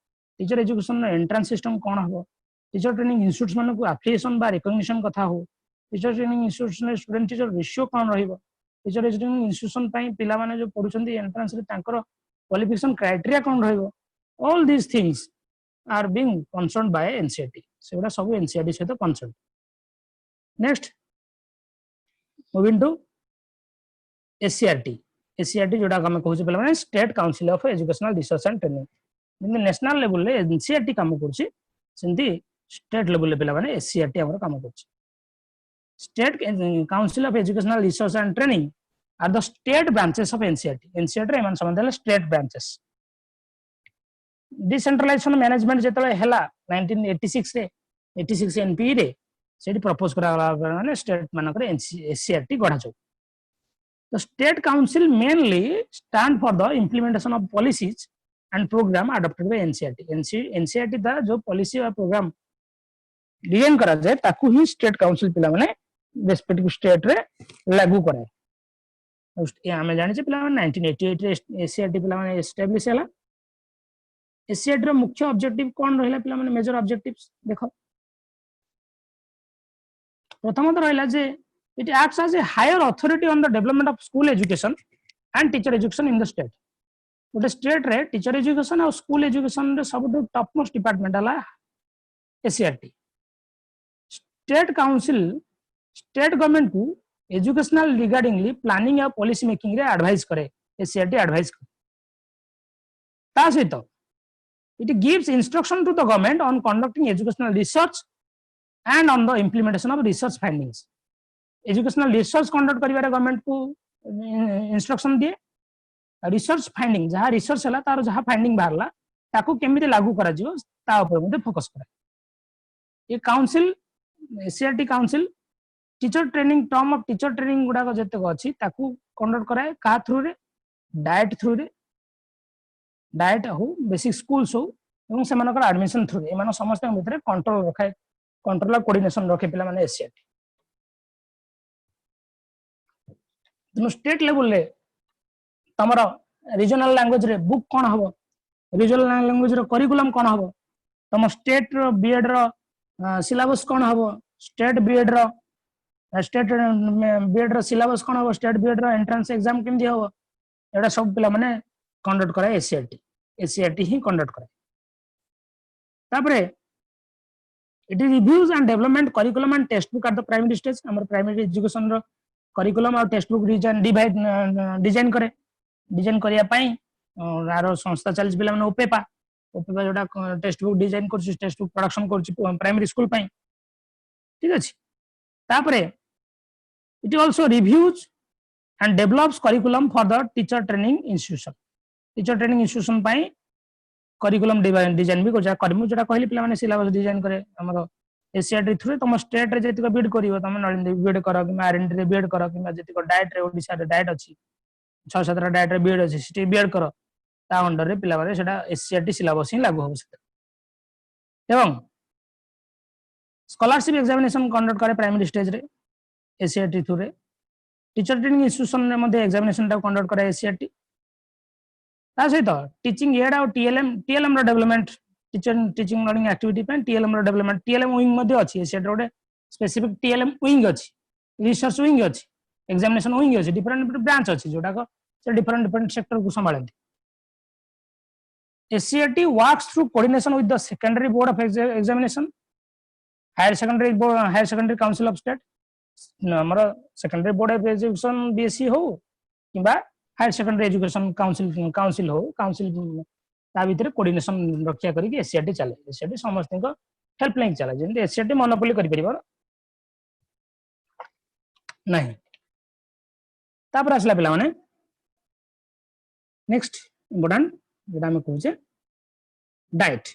Speaker 1: टीचर एजुकेशन रो एंट्रेंस सिस्टम कोन हबो टीचर ट्रेनिंग इंस्टीट्यूट्स माने को एप्लीकेशन बा रिकॉग्निशन कथा हो teacher training institution student teacher ratio कोन रहिबो टीचर ट्रेनिंग इंस्टीट्यूशन पई पिला माने जो पढुछंती एंट्रेंस रे तांकर क्वालिफिकेशन क्राइटेरिया कोन रहिबो all these things are being concern by NCERT सेबडा सब एनसीईआरटी सहित concern next moving to SCERT जोडा हम कहूछ पिला माने state council of educational research and training जिन नेशनल लेवल रे एनसीईआरटी काम करछि सेंती स्टेट लेवल ले पिला माने एससीईआरटी हमर काम करछि State Council of Educational Research and Training are the state branches of NCERT. NCERT रे मान संबंध state branches. Decentralization management जेतले हला 1986 रे 86 NP रे सेठी प्रपोज करा माने स्टेट मानकर NCERT गढा जाऊ. The state council mainly stand for the implementation of policies and program adopted by NCERT. NCERT दा जो policy और program डिजाइन करा जाए ताकू ही स्टेट काउंसिल पिला माने रेस्पेक्टिव स्टेट रे लागू करे ए हमें जानि छै पिला माने 1988 रे एससीईआरटी पिला माने एस्टैब्लिश हला एससीईआरटी रो मुख्य ऑब्जेक्टिव कोन रहला पिला माने मेजर ऑब्जेक्टिव्स देखो प्रथमत रहला जे it acts as a higher authority on the development of school education and teacher education in the state गोटे स्टेट रे टीचर एजुकेशन और स्कूल एजुकेशन रे सबटू टॉप मोस्ट डिपार्टमेंट हला SCERT state council state government को educational regardingly planning या policy making रे advice करे एससीईआरटी एडवाइस करे ता सहित it gives instruction to the government on conducting educational research and on the implementation of research findings educational research conduct करिवारे government को instruction दिए रिसर्च फाइंडिंग जहां रिसर्च हला तार जहां फाइंडिंग बाहरला ताको केमिति लागू करा जिवो ता ऊपर मध्ये फोकस करे ये council SCERT council teacher training term of teacher training गुडा को जते अछि ताकू कंडक्ट कराए का थ्रू रे डाइट हो बेसिक स्कूल्स हो एवं से मानकर एडमिशन थ्रू ए मानो समस्त भीतर कंट्रोल रखाए कंट्रोल कोऑर्डिनेशन रखे पिला माने एससीईआरटी तो स्टेट लेवल रे तमरो रीजनल लैंग्वेज रे बुक कोन हबो रीजनल लैंग्वेज रो करिकुलम कोन हबो तम स्टेट रो बीएड रो सिलेबस कोन हबो स्टेट बीएड रो सिलेबस कोन हबो स्टेट बीएड रो एंट्रेंस एग्जाम केमदी हबो एडा सब पिला माने कंडक्ट करे एससीईआरटी ही कंडक्ट करे तापरे it reviews and development curriculum and text book at the primary stage हमर प्राइमरी एजुकेशन रो करिकुलम और टेक्स्ट बुक डिजाइन करे डिजाइन करिया पई आरो संस्था चलिस पिला माने ओपेपा जोटा टेक्स्ट बुक डिजाइन करछि टेक्स्ट बुक प्रोडक्शन करछि प्राइमरी स्कूल पई ठीक अछि तापरे it also reviews and develops curriculum for the teacher training institution पई करिकुलम डिजाइन भी कोजा करमु जोटा कहली पिला माने सिलेबस डिजाइन करे हमर एससीईआरटी थ्रू तुम स्टेट रे जेतिक बीड करिवो तुम नलिंद बीड करो कि आरएनडी रे बीड करो कि जेतिक डाइट रे ओडिसा रे डाइट अछि 6-7 डाइट रे बीड अछि सिटी बीड करो ता अंडर रे पिला माने सेटा एससीईआरटी सिलेबस ही लागू हो सकता एवं स्कॉलरशिप एग्जामिनेशन कंडक्ट करे प्राइमरी स्टेज रे एससीईआरटी थ्रू रे टीचर ट्रेनिंग इंस्टीट्यूशन रे मध्ये एग्जामिनेशन टा कंडक्ट करे एससीईआरटी ता सहित टीचिंग एड और टीएलएम रो डेवलपमेंट टीचिंग लर्निंग एक्टिविटी पे टीएलएम रो डेवलपमेंट टीएलएम विंग मध्ये अछि एसीएट रो स्पेसिफिक टीएलएम विंग अछि रिसर्च विंग अछि एग्जामिनेशन विंग अछि डिफरेंट ब्रांच अछि जोटा को से डिफरेंट सेक्टर को संभालती SCERT works through coordination with the secondary board of examination higher secondary council of state हमर secondary board of education BSc हो किबा हायर सेकेंडरी एजुकेशन काउंसिल हो काउंसिल ता भीतर कोऑर्डिनेशन रक्षा करी SCERT चले SCERT समस्त को हेल्पलाइन चला जेंति SCERT मोनोपोली करि परिबो नहीं तापर आसला पिला माने नेक्स्ट इंपोर्टेंट जेटा हम कहूचे डाइट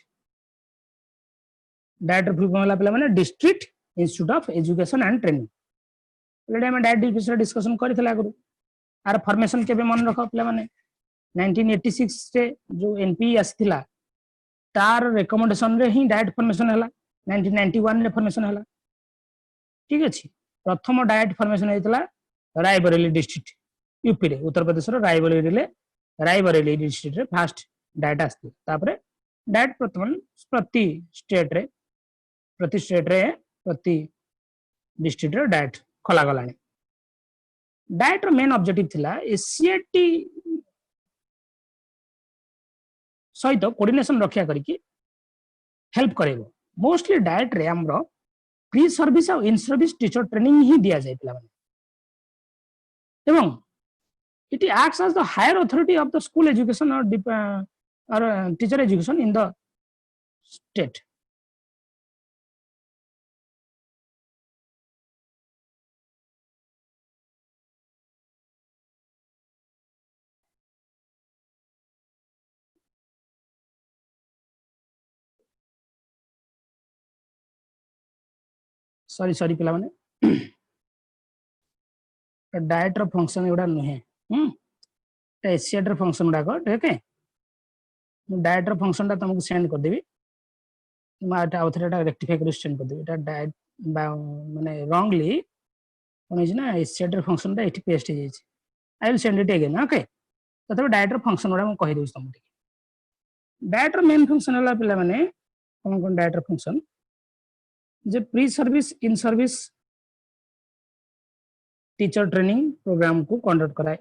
Speaker 1: डाइट फुल फॉर्म पिला माने district institute of education and training एटा हम डाइट विषय डिस्कशन करथिला आगु आर फॉर्मेशन केबे मन रखो पिला माने 1986 से जो एनपी आसिथिला तार रिकमेंडेशन रे ही डाइट फॉर्मेशन हला 1991 रे फॉर्मेशन हला ठीक अछि प्रथम डाइट फॉर्मेशन हेतला रायबरेली डिस्ट्रिक्ट यूपी रे उत्तर प्रदेश रो रायबरेली डिस्ट्रिक्ट रे फर्स्ट डाइट आस्ति तापरे डाइट प्रति स्टेट रे प्रति डिस्ट्रिक्ट रे डाइट खोला गलानी डाइट रो मेन ऑब्जेक्टिव थिला SCERT सहित कोऑर्डिनेशन रक्षा करिकी हेल्प करेबो मोस्टली डाइट रे हमरो प्री सर्विस और इन सर्विस टीचर ट्रेनिंग ही दिया जाय पिला माने एवं it acts as the higher authority of the school education और teacher education in the state sorry पिला माने डाइट रो फंक्शन एडा नुहे SCERT रो फंक्शन गुडा को ठीक है डाइट रो फंक्शन ता तुमको सेंड कर देबी तुम आटा आउथरेटा रेक्टिफाई कर सेंड कर देबी एटा डाइट माने रॉन्गली कोन है ना SCERT रो फंक्शन ता एठी पेस्ट हे जाय I will send it again okay तथबे डाइट रो फंक्शन गुडा म कहि देउ तुमको डाइट रो मेन फंक्शन हला पिला माने कोन डाइट रो फंक्शन जे pre service in service teacher training program को कंडक्ट कराए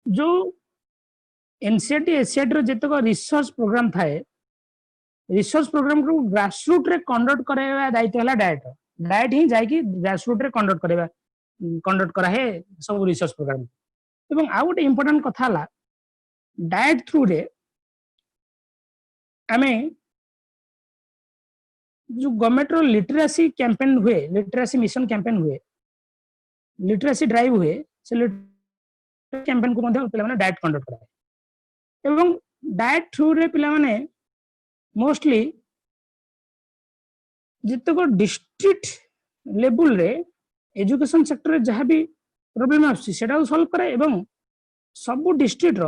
Speaker 1: जो NCERT SCERT रो जेतक रिसर्च प्रोग्राम थाए रिसर्च प्रोग्राम को ग्रासरूट रे कंडक्ट कराया दायित्व हला डाइट ही जाय कि ग्रासरूट रे कंडक्ट करा है सब रिसर्च प्रोग्राम एवं आ गोटे इंपोर्टेंट कथा हला डाइट थ्रू रे हमें जो गवर्नमेंट रो लिटरेसी कैंपेन हुए लिटरेसी मिशन कैंपेन हुए लिटरेसी ड्राइव हुए से कैंपेन को मध्य पिला माने डाइट कंडक्ट कराए एवं डाइट थ्रू रे पिला माने मोस्टली जितको डिस्ट्रिक्ट लेवल रे एजुकेशन सेक्टर रे जहां भी प्रॉब्लम आछि सेटा सॉल्व कराए एवं सब डिस्ट्रिक्ट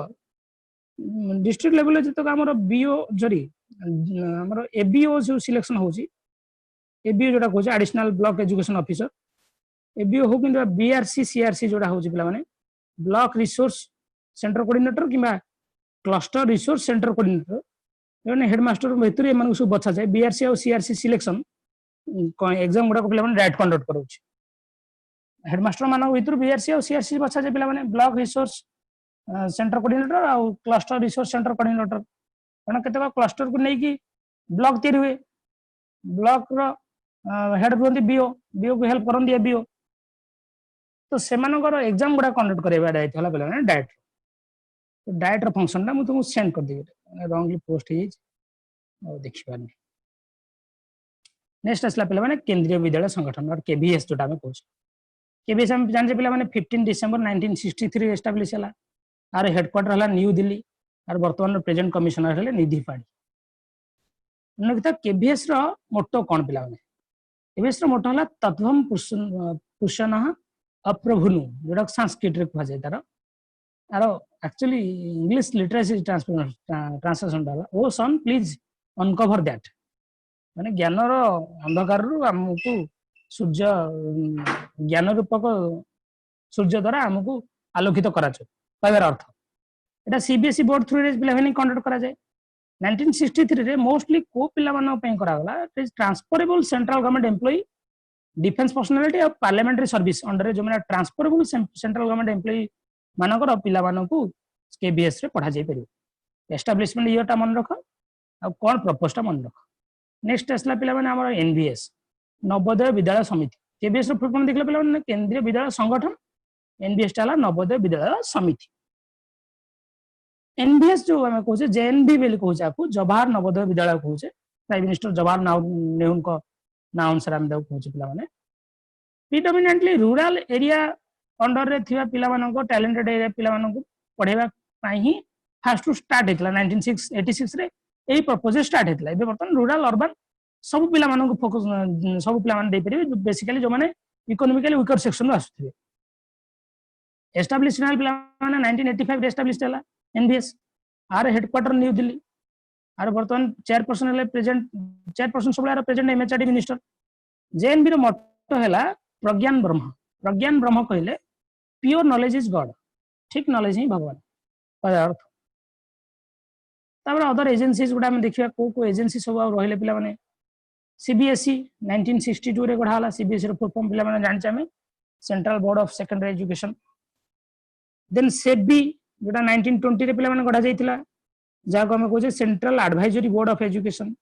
Speaker 1: लेवल रे जितको हमर बीओ जरी हमर एबीओ जो सिलेक्शन होची एबीओ जोटा कहै additional block education officer ABO हो किंबा बीआरसी सीआरसी जोटा होची पिला माने ब्लॉक रिसोर्स सेंटर कोऑर्डिनेटर किंबा क्लस्टर रिसोर्स सेंटर कोऑर्डिनेटर एने हेडमास्टर भीतर एमान सब बचा जाए बीआरसी और सीआरसी सिलेक्शन एग्जाम गुडा पिला माने डाइट कंडक्ट करूची हेडमास्टर मानक भीतर बीआरसी और सीआरसी बचा जाए पिला माने ब्लॉक रिसोर्स सेंटर कोऑर्डिनेटर और क्लस्टर रिसोर्स सेंटर कोऑर्डिनेटर कारण केते क्लस्टर को नहीं कि ब्लॉक तैयारी हुए ब्लॉक रो हेड रहती बीओ को हेल्प करन दिया बीओ तो सेमानकर एग्जाम गुडा कंडक्ट करबा दायित्व हला पिला माने डाइट रो फंक्शन ता मु तुमको सेंड कर देबे रॉन्गली पोस्ट हे और देखि पानी नेक्स्ट असला पिला माने केंद्रीय विद्यालय संगठन और केवीएस जोटा में कहछ केवीएस हम जान जे पिला माने 15 डिसेंबर 1963 एस्टैब्लिश हला आर हेडक्वार्टर हला न्यू दिल्ली और वर्तमान प्रेजेंट कमिश्नर हले निधि पाड़ी नकिता केवीएस रो मोटो कोन पिला माने केवीएस रो मोटो हला तत्वम पुरुषनः अप्रभुनु जोटा संस्कृत रे कहा जाय तार आरो एक्चुअली इंग्लिश लिटरेसी ट्रांसलेशन डाला ओ सन प्लीज अनकवर दैट माने ज्ञान रो अंधकार रु हमकु सूर्य ज्ञान रूपक सूर्य द्वारा हमकु आलोकित कराछ कहबार अर्थ एटा सीबीएसई बोर्ड थ्रू रे पिला हेनी कंडक्ट करा जाय 1963 रे मोस्टली को पिला मानन पे करा गला transferable central government employ defence personality और पार्लियामेंट्री सर्विस अंडर जो मैंने ट्रांसफरेबल सेंट्रल गवर्नमेंट एम्प्लॉय मानकर पिला माननकु केबीएस रे पढ़ा जाई परियो एस्टैब्लिशमेंट ईयर टा मन रख आ कोन प्रपोज टा मन रख नेक्स्ट असला पिला माने हमर एनबीएस नवोदय विद्यालय समिति केबीएस रो फुल फॉर्म देखले पिला माने केंद्रीय विद्यालय संगठन एनबीएस टा नवोदय विद्यालय समिति एनबीएस जो हमें कहूचे जेएनबी बेल कहूचे आपको जवाहर नवोदय विद्यालय कहूचे प्राइम मिनिस्टर जवाहर नेहरू को ना अनुसार हम दाउ कहूचे पिला माने प्रिडोमिनेंटली रूरल एरिया अंडर रे थिबा पिला मानको टैलेंटेड एरिया पिला मानको पढेबा पाई ही फास्ट टू स्टार्ट हेतला 1986 रे एही प्रपोज स्टार्ट हेतला एबे बर्तन रूरल अर्बन सब पिला मानको फोकस सब पिला मान दे परिबे बेसिकली जो माने इकोनॉमिकली वीकर सेक्शन रो आसुथिबे एस्टैब्लिशमेंट पिला माने 1985 रे एस्टैब्लिश्ड हला एनबीएस आर हेडक्वार्टर न्यू दिल्ली आर बर्तमान चेयरपर्सन हले प्रेजेंट चेयरपर्सन सबला प्रेजेंट एमएचआरडी मिनिस्टर जेएनबी रो मोटो हला प्रज्ञान ब्रह्म कहले प्योर नॉलेज इज गॉड ठीक नॉलेज ही भगवान अर्थ तापर अदर एजेंसीज गुडा में देखिया को एजेंसी सब रहिले पिला माने सीबीएसई 1962 रे गढा हला सीबीएसई रो फुल फॉर्म पिला माने जानचे हमें central board of secondary education then सेबी जोटा 1920 रे पिला माने गढा जाइतिला जाको हमें कहूचे central advisory board of education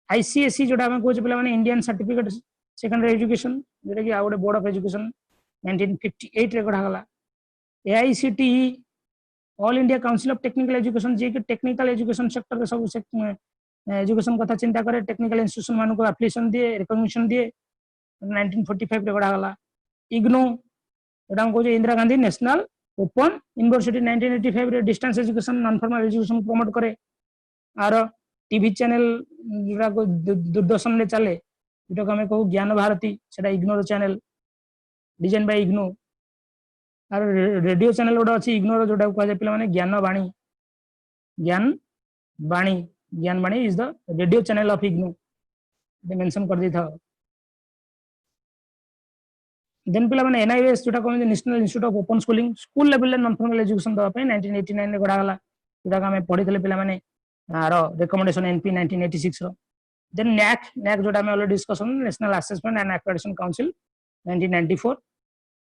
Speaker 1: ICSE जोटा हमें कहूचे पिला माने इंडियन सर्टिफिकेट सेकेंडरी एजुकेशन जोटा कि आउट बोर्ड ऑफ एजुकेशन 1958 रे गढा गला AICTE all India council of technical education जे कि टेक्निकल एजुकेशन सेक्टर रे सब एजुकेशन कथा चिंता करे टेक्निकल इंस्टीट्यूशन मान को एप्लीकेशन दिए रिकॉग्निशन दिए 1945 रे गढा गला इग्नू जोटा हम कहूचे Indira Gandhi national open university 1985 रे distance education non formal education promote करे आर टीवी चैनल जोटा को दूरदर्शन रे चले जोटा हमें कहू ज्ञान भारती सेटा इग्नोर चैनल डिजाइन बाय इग्नो आर रेडियो चैनल गोटा अच्छी इग्नोर जोटा कह जाए पे Gyan Vani is the radio channel of IGNOU mention कर देता देन पे एनआईएस जोटा कहते National Institute of Open Schooling school level non formal education दवा 1989 रे गढ़ा गला जोटा हमें पढ़ी पे आर रिकमेंडेशन एनपी 1986 रो देन नैक जोटा हमें already discussion National Assessment and Accreditation council 1994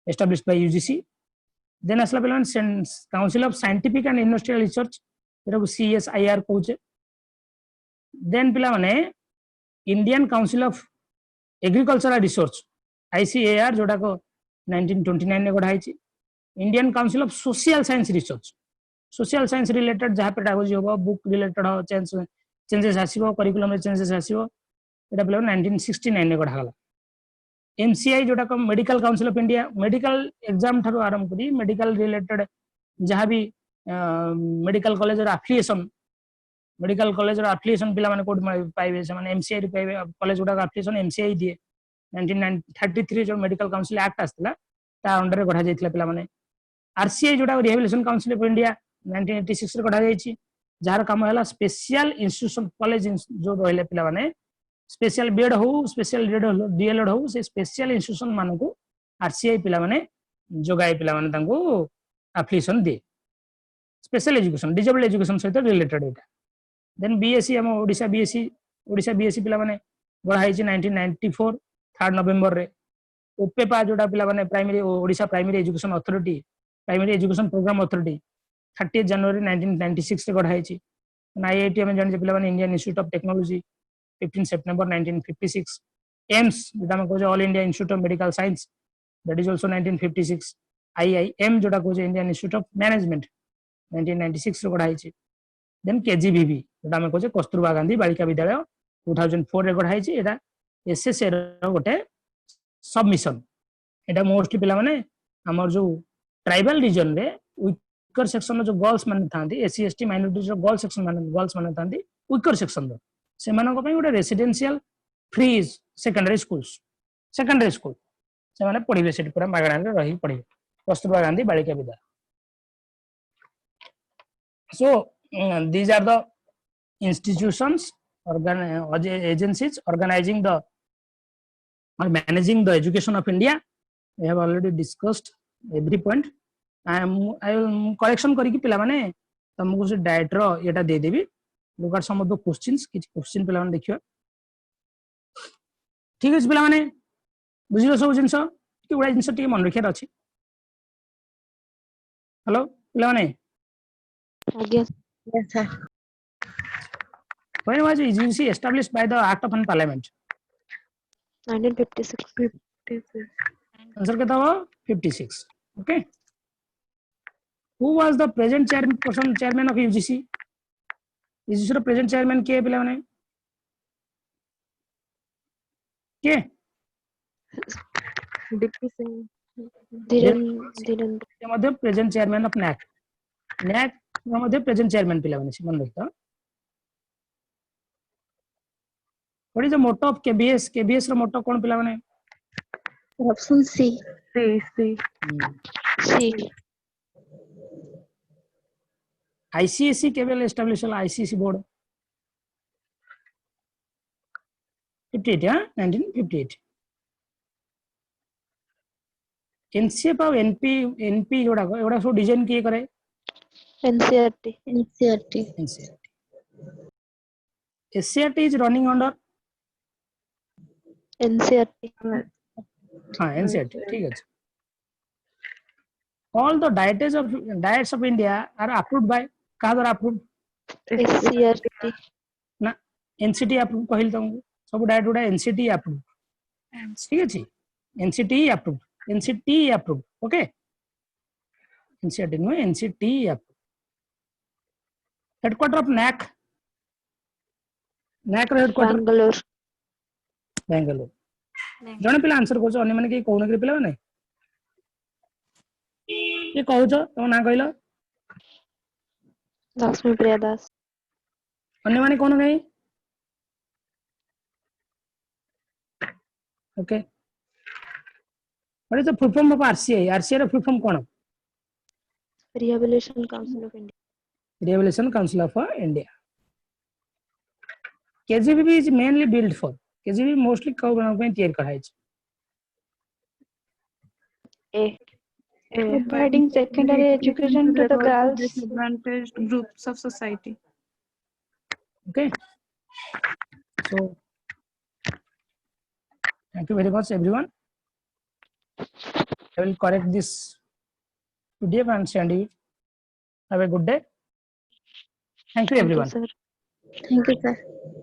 Speaker 1: established by UGC then असला पे council of scientific and industrial research एटा सीएसआईआर कहूचे देन पिला माने Indian council of agricultural research ICAR जोटा को 1929 ने गढ़ा है Indian council of social science research social science related जहाँ पेडागोजी हो बुक रिलेटेड हो चेंजेस आसीबो करिकुलम में चेंजेस आसीबो एटा पे 1969 ने गढ़ा गला एमसीआई जोटा को medical council of India medical exam ठारो आरंभ करी मेडिकल रिलेटेड जहाँ भी मेडिकल कॉलेज एफिलिएशन पिला माने कोड पाइबे से माने एमसीआई रे पाइबे कॉलेज गुडा एफिलिएशन एमसीआई दिए 1933 जो मेडिकल काउंसिल एक्ट आस्तिला ता अंडर गढ़ा जाइतिला पिला माने आरसीआई जोटा रिहेबिलिटेशन काउंसिल ऑफ इंडिया 1986 रे गढ़ा जाइछि जार काम हैला स्पेशल इंस्टीट्यूशन कॉलेज जो रहले पिला माने स्पेशल बेड हो स्पेशल डीएलएड हो से स्पेशल इंस्टीट्यूशन मान को आरसीआई पिला माने जोगाई पिला माने तांको एप्लीकेशन दे स्पेशल एजुकेशन डिसेबल एजुकेशन सहित रिलेटेड एटा देन बीएससी हम ओडिसा बीएससी पिला माने गढ़ा है 1994 3 नवंबर रे ओपेपा जोटा पिला माने primary Odisha primary education authority primary education programme authority 30 जनवरी 1996 रे गढ़ा है आईआईटी हम जान पिला माने Indian Institute of Technology 15 September 1956 AIIMS जोटा हम कहूँ All India Institute of Medical Science that is also 1956 IIM जोटा कहूँ इंडियन इंस्टीट्यूट ऑफ मैनेजमेंट 1996 रे गढ़ा है देन केजीबीवी जोटा हम कहूँ कस्तूरबा गांधी बालिका विद्यालय 2004 रे गढ़ा है एटा एसएसए रो गोटे सबमिशन एटा मोस्टली पिला माने हमर जो ट्राइबल रीजन रे वीकर सेक्शन जो गर्ल्स माने थांती एससी एसटी माइनॉरिटीज रो गर्ल्स माने थांती वीकर सेक्शन रो से मानक पई गोटे रेसिडेंशियल फ्री सेकेंडरी स्कूल से माने पढ़िबे सेट पूरा मागणा रे रही पढ़िबे Kasturba Gandhi Balika Vidyalaya so these are the institutions agencies organizing the or managing the education of India. We have already discussed every point. I will correction करके पिला माने तुमको से diet row Etah they Devi look at some of the questions किछ question पिला माने देखियो ठीक अछि पिला माने बुझिलो सब जिंस कि उडा जिंस टी मन रखिया अछि हेलो पिला माने
Speaker 2: आज्ञा
Speaker 4: Yes, sir.
Speaker 1: when was UGC established by the act of parliament
Speaker 2: 1956
Speaker 1: answer कितना हो 56 okay who was the present chairman of UGC UGC row present chairman के पिला माने के
Speaker 4: Deputy Singh.
Speaker 2: धीरेन्द्र
Speaker 1: के मध्य present chairman of NAAC NAAC के मध्य प्रेजेंट चेयरमैन पिला माने मन रखता what is the motto of KBS रो मोटो कोन पिला माने
Speaker 4: Option C. C.
Speaker 2: C
Speaker 1: ICSE केवल एस्टैब्लिश होला आईसीएसई बोर्ड 58 हां 1958 एनसीएफ और एनपी एगुड़ा सब डिजाइन किए करे
Speaker 2: NCERT
Speaker 4: NCERT.
Speaker 1: SCERT is running under
Speaker 2: NCERT
Speaker 1: हाँ एनसीईआरटी ठीक है all the DIETs of India are approved by कहा द्वारा अप्रूव्ड
Speaker 2: एससीईआरटी
Speaker 1: ना एनसीटी अप्रूव कहल तुमको सब डाइट गुडा एनसीटी अप्रूव ठीक अछि NCT approve okay NCERT no NCT approve headquarter of NAAC headquarter
Speaker 2: Bangalore
Speaker 1: Bangalore जने पिला आंसर करछ अन्य माने के कोन के पिला नै के कहउछ तुम ना कहलो
Speaker 2: लक्ष्मी प्रिया दास
Speaker 1: अन्य माने कोन गई okay what is the full form of RCI रो फुल फॉर्म कोन
Speaker 2: Rehabilitation Council of India
Speaker 1: Rehabilitation Council of India KGB is mainly build for KGB mostly कौ बनाउ पे तैयार कराय छै
Speaker 2: ए
Speaker 3: Providing secondary education to the girls. Disadvantaged groups of society.
Speaker 1: okay so thank you very much everyone I will correct this PDF and send you have a good day thank you everyone
Speaker 2: sir
Speaker 4: Thank you, sir.